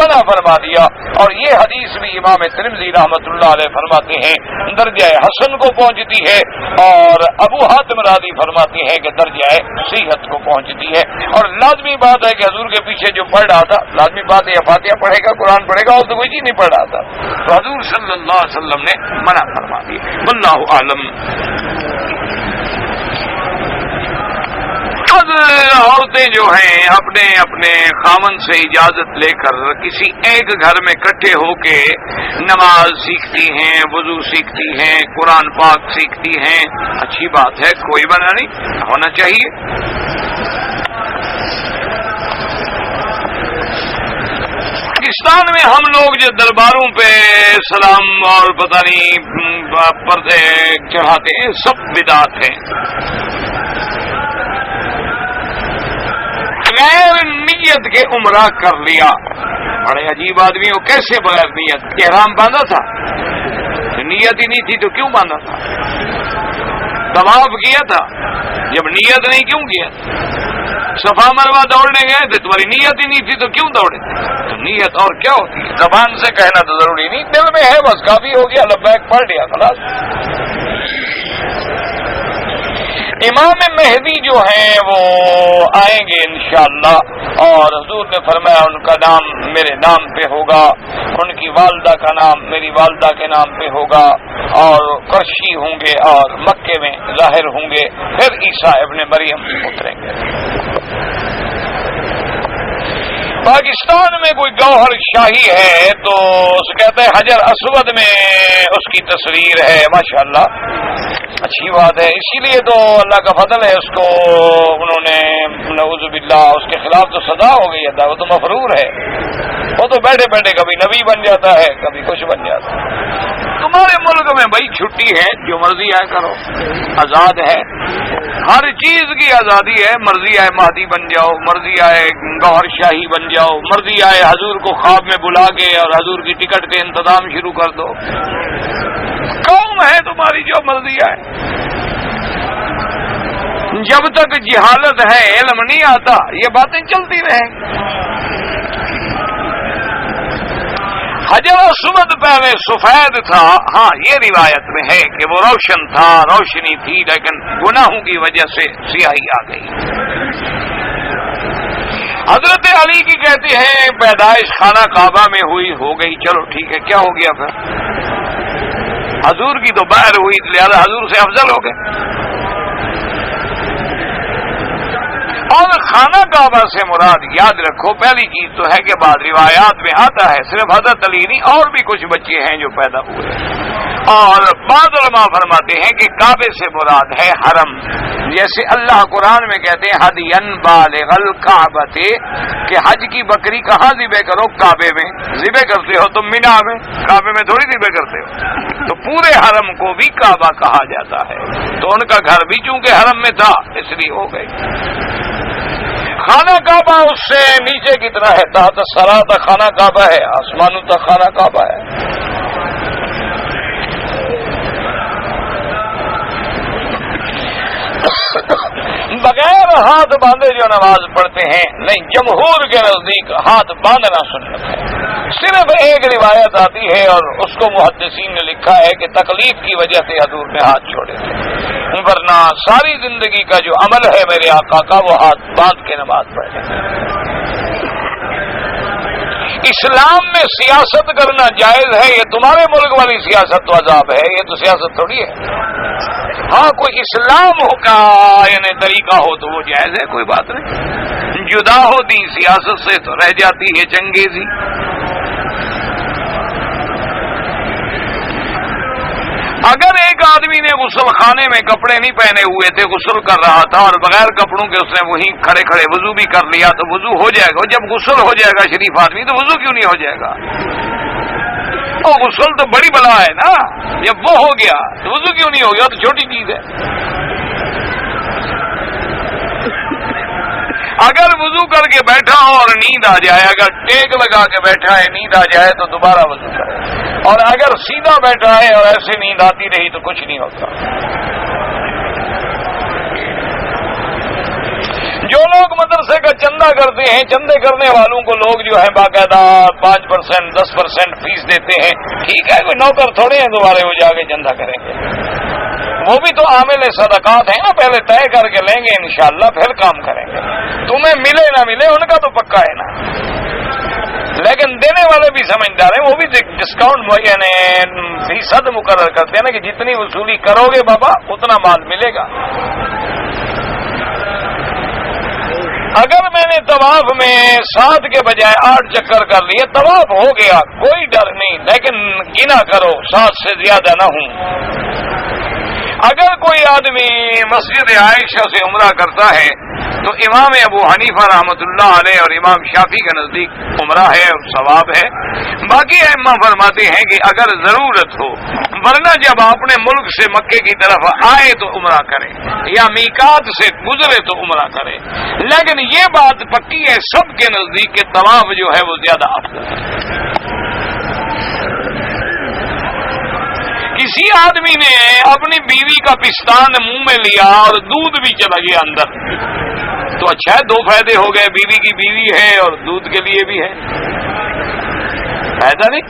منع فرما دیا. اور یہ حدیث بھی امام ترمذی رحمۃ اللہ علیہ فرماتے ہیں درجہ حسن کو پہنچتی ہے، اور ابو حاتم رازی فرماتے ہیں کہ درجہ صحت کو پہنچتی ہے. اور لازمی بات ہے کہ حضور کے پیچھے جو پڑھ رہا تھا، لازمی بات ہے یا فاتحہ پڑھے گا، قرآن پڑھے گا، اور تو کوئی چیز نہیں پڑھ رہا تھا. تو حضور صلی اللہ علیہ وسلم نے منع فرما دی. واللہ اعلم. عورتیں جو ہیں اپنے اپنے خامن سے اجازت لے کر کسی ایک گھر میں اکٹھے ہو کے نماز سیکھتی ہیں، وضو سیکھتی ہیں، قرآن پاک سیکھتی ہیں، اچھی بات ہے، کوئی منع نہیں، ہونا چاہیے. پاکستان میں ہم لوگ جو درباروں پہ سلام اور پتہ نہیں پردے چڑھاتے ہیں سب بدعت ہیں. غیر نیت کے عمرہ کر لیا، بڑے عجیب آدمی ہو، کیسے بغیر نیت؟ احرام باندھا تھا، نیت ہی نہیں تھی تو کیوں باندھا تھا؟ طواف کیا تھا، جب نیت نہیں کیوں کیا؟ صفا مروا دوڑنے گئے تھے، تمہاری نیت ہی نہیں تھی تو کیوں دوڑے؟ تو نیت اور کیا ہوتی ہے؟ زبان سے کہنا تو ضروری نہیں، دل میں ہے بس کافی ہو گیا، لبیک پڑھ لیا خلاص. امام مہدی جو ہیں وہ آئیں گے انشاءاللہ، اور حضور نے فرمایا ان کا نام میرے نام پہ ہوگا، ان کی والدہ کا نام میری والدہ کے نام پہ ہوگا، اور قرشی ہوں گے اور مکے میں ظاہر ہوں گے، پھر عیسیٰ ابن مریم اتریں گے. پاکستان میں کوئی گوہر شاہی ہے تو اس کہتے ہیں حجر اسود میں اس کی تصویر ہے، ماشاءاللہ اچھی بات ہے. اسی لیے تو اللہ کا فضل ہے، اس کو انہوں نے نعوذ باللہ اس کے خلاف تو سزا ہو گئی ہے، وہ تو مفرور ہے، وہ تو بیٹھے بیٹھے کبھی نبی بن جاتا ہے، کبھی کچھ بن جاتا ہے. تمہارے ملک میں بھائی چھٹی ہے، جو مرضی آئے کرو، آزاد ہے، ہر چیز کی آزادی ہے. مرضی آئے مہدی بن جاؤ، مرضی آئے گوہر شاہی بن جاؤ، مرضی آئے حضور کو خواب میں بلا کے اور حضور کی ٹکٹ کے انتظام شروع کر دو. قوم ہے تمہاری، جو مرضی آئے. جب تک جہالت ہے، علم نہیں آتا، یہ باتیں چلتی رہیں. حجر اسود پہلے سفید تھا، ہاں یہ روایت میں ہے کہ وہ روشن تھا، روشنی تھی، لیکن گناہوں کی وجہ سے سیاہی آ گئی. حضرت علی کی کہتے ہیں پیدائش خانہ کعبہ میں ہوئی، ہو گئی، چلو ٹھیک ہے، کیا ہو گیا پھر؟ حضور کی تو باہر ہوئی، لہذا حضور سے افضل ہو گئے۔ اور خانہ کعبہ سے مراد یاد رکھو، پہلی چیز تو ہے کہ بعض روایات میں آتا ہے صرف حضرت علی نہیں، اور بھی کچھ بچے ہیں جو پیدا ہوئے، اور بعض علماء فرماتے ہیں کہ کعبے سے مراد ہے حرم، جیسے اللہ قرآن میں کہتے ہیں ہدین بالغ الکعبۃ، کہ حج کی بکری کہاں ذبح کرو؟ کعبے میں ذبح کرتے ہو تم مینا میں، کعبے میں تھوڑی ذبح کرتے ہو۔ تو پورے حرم کو بھی کعبہ کہا جاتا ہے، تو ان کا گھر بھی چونکہ حرم میں تھا اس لیے ہو گئی۔ خانہ کعبہ اس سے نیچے کی طرح ہے، تحت الثری تک خانہ کعبہ ہے، آسمانوں تک خانہ کعبہ ہے۔ بغیر ہاتھ باندھے جو نماز پڑھتے ہیں نہیں، جمہور کے نزدیک ہاتھ باندھنا سنت ہے۔ صرف ایک روایت آتی ہے اور اس کو محدثین نے لکھا ہے کہ تکلیف کی وجہ سے حضور نے ہاتھ چھوڑے تھے، ورنہ ساری زندگی کا جو عمل ہے میرے آقا کا وہ ہاتھ باندھ کے نماز پڑھنے۔ اسلام میں سیاست کرنا جائز ہے، یہ تمہارے ملک والی سیاست تو عذاب ہے، یہ تو سیاست تھوڑی ہے۔ ہاں کوئی اسلام ہو کا یعنی طریقہ ہو تو وہ جائز ہے، کوئی بات نہیں، جدا ہوتی سیاست سے تو رہ جاتی ہے چنگیزی۔ اگر ایک آدمی نے غسل خانے میں کپڑے نہیں پہنے ہوئے تھے، غسل کر رہا تھا اور بغیر کپڑوں کے اس نے وہیں کھڑے کھڑے وضو بھی کر لیا تو وضو ہو جائے گا۔ جب غسل ہو جائے گا شریف آدمی تو وضو کیوں نہیں ہو جائے گا؟ اور غسل تو بڑی بلا ہے نا، جب وہ ہو گیا تو وضو کیوں نہیں ہو گیا؟ تو چھوٹی چیز ہے۔ اگر وضو کر کے بیٹھا ہو اور نیند آ جائے، اگر ٹیک لگا کے بیٹھا ہے نیند آ جائے تو دوبارہ وضو کرے، اور اگر سیدھا بیٹھا ہے اور ایسے نیند آتی رہی تو کچھ نہیں ہوتا۔ جو لوگ مدرسے کا چندہ کرتے ہیں، چندے کرنے والوں کو لوگ جو ہے باقاعدہ 5%، 10% فیس دیتے ہیں، ٹھیک ہے، کوئی نوکر تھوڑے ہیں دوبارہ وہ جا کے چندہ کریں گے، وہ بھی تو عامل صدقات ہیں نا، پہلے طے کر کے لیں گے انشاءاللہ پھر کام کریں گے۔ تمہیں ملے نہ ملے ان کا تو پکا ہے نا، لیکن دینے والے بھی سمجھدار ہیں، وہ بھی ڈسکاؤنٹ یعنی فیصد مقرر کرتے ہیں نا کہ جتنی وصولی کرو گے بابا اتنا مال ملے گا۔ اگر میں نے طواف میں 7 کے بجائے 8 چکر کر لیے، طواف ہو گیا، کوئی ڈر نہیں، لیکن گنا کرو 7 سے زیادہ نہ ہوں۔ اگر کوئی آدمی مسجد عائشہ سے عمرہ کرتا ہے تو امام ابو حنیفہ رحمۃ اللہ علیہ اور امام شافعی کے نزدیک عمرہ ہے اور ثواب ہے۔ باقی ائمہ فرماتے ہیں کہ اگر ضرورت ہو، ورنہ جب اپنے ملک سے مکے کی طرف آئے تو عمرہ کرے، یا میقات سے گزرے تو عمرہ کرے، لیکن یہ بات پکی ہے سب کے نزدیک کہ طواف جو ہے وہ زیادہ افضل ہے۔ کسی آدمی نے اپنی بیوی کا پستان منہ میں لیا اور دودھ بھی چلا گیا اندر تو اچھا ہے، 2 فائدے ہو گئے، بیوی کی بیوی ہے اور دودھ کے لیے بھی ہے، فائدہ نہیں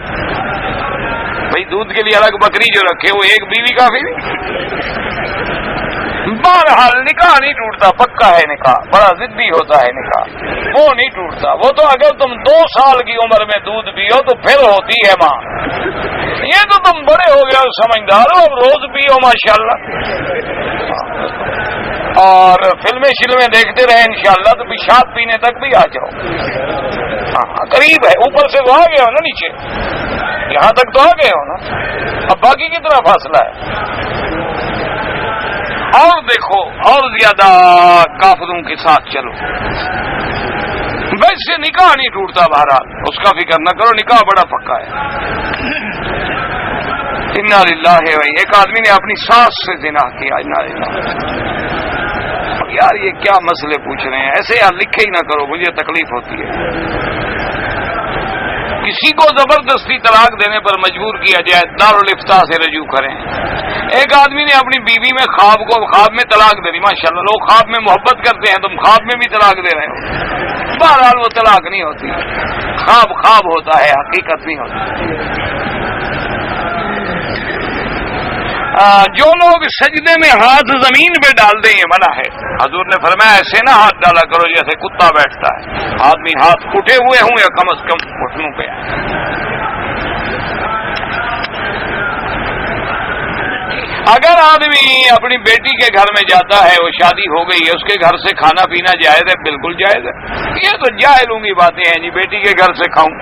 بھائی، دودھ کے لیے الگ بکری جو رکھے وہ ایک بیوی کافی نہیں۔ بہرحال نکاح نہیں ٹوٹتا، پکا ہے نکاح، بڑا ضدی ہوتا ہے نکاح، وہ نہیں ٹوٹتا، وہ تو اگر تم 2 سال کی عمر میں دودھ پیو تو پھر ہوتی ہے ماں، یہ تو تم بڑے ہو گئے ہو، سمجھدار ہو، اب روز پیو ماشاءاللہ، اور فلمیں دیکھتے رہے انشاءاللہ تو پیشاب پینے تک بھی آ جاؤ۔ ہاں قریب ہے، اوپر سے تو آ گئے ہو نا، نیچے یہاں تک تو آ گئے ہو نا، اب باقی کتنا فاصلہ ہے؟ اور دیکھو اور زیادہ کافروں کے ساتھ چلو، ویسے نکاح نہیں ٹوٹتا، بہرحال اس کا فکر نہ کرو، نکاح بڑا پکا ہے۔ انا للہ ہے، ایک آدمی نے اپنی ساس سے زنا کیا، انا للہ۔ یار یہ کیا مسئلے پوچھ رہے ہیں، ایسے یار لکھے ہی نہ کرو، مجھے تکلیف ہوتی ہے۔ کسی کو زبردستی طلاق دینے پر مجبور کیا جائے، دارالفتاء سے رجوع کریں۔ ایک آدمی نے اپنی بیوی میں خواب میں طلاق دے دی، ماشاءاللہ لوگ خواب میں محبت کرتے ہیں، تم خواب میں بھی طلاق دے رہے ہو، بہرحال وہ طلاق نہیں ہوتی، خواب ہوتا ہے، حقیقت نہیں ہوتی۔ جو لوگ سجدے میں ہاتھ زمین پہ ڈال دیں یہ منع ہے. حضور نے فرمایا ایسے نہ ہاتھ ڈالا کرو جیسے کتا بیٹھتا ہے. آدمی ہاتھ اٹھے ہوئے ہوں یا کم از کم گھٹنوں پہ آئے. اگر آدمی اپنی بیٹی کے گھر میں جاتا ہے, وہ شادی ہو گئی ہے, اس کے گھر سے کھانا پینا جائز ہے, بالکل جائز ہے. یہ تو جاہلوں کی باتیں ہیں جی, بیٹی کے گھر سے کھاؤں.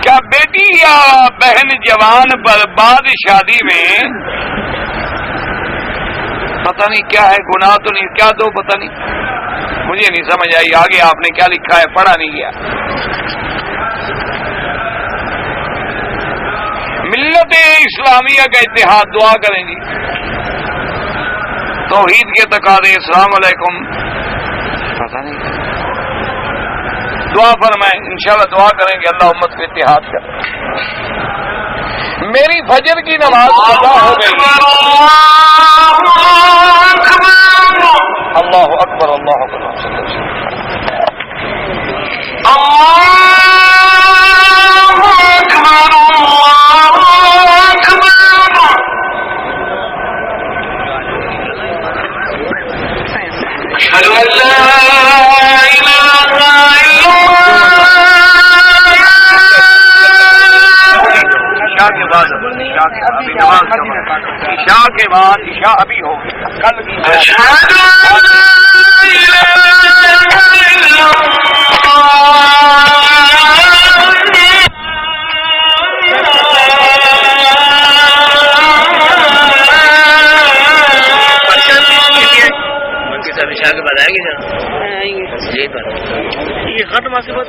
کیا بیٹی یا بہن جوان پر بعد شادی میں پتہ نہیں کیا ہے, گناہ تو نہیں, کیا دو پتہ نہیں, مجھے نہیں سمجھ آئی. آگے آپ نے کیا لکھا ہے, پڑھا نہیں گیا. ملت اسلامیہ کا اتحاد دعا کریں جی. توحید کے تقاضے, السلام علیکم, پتہ نہیں, دعا فرمائیں. انشاءاللہ دعا کریں گے اللہ امت کو اتحاد کرے. میری فجر کی نماز قضا ہو گئی. اللہ اکبر, اللہ اکبر, عشاء کے بعد عشاء ابھی ہوگی. کل کی عشاء کے بعد آئیں گے یہ ختم سے بات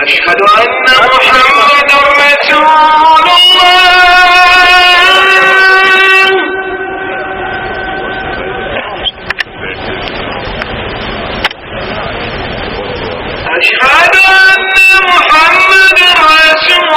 اشہد ان محمد رسول اشہد ان محمد رسول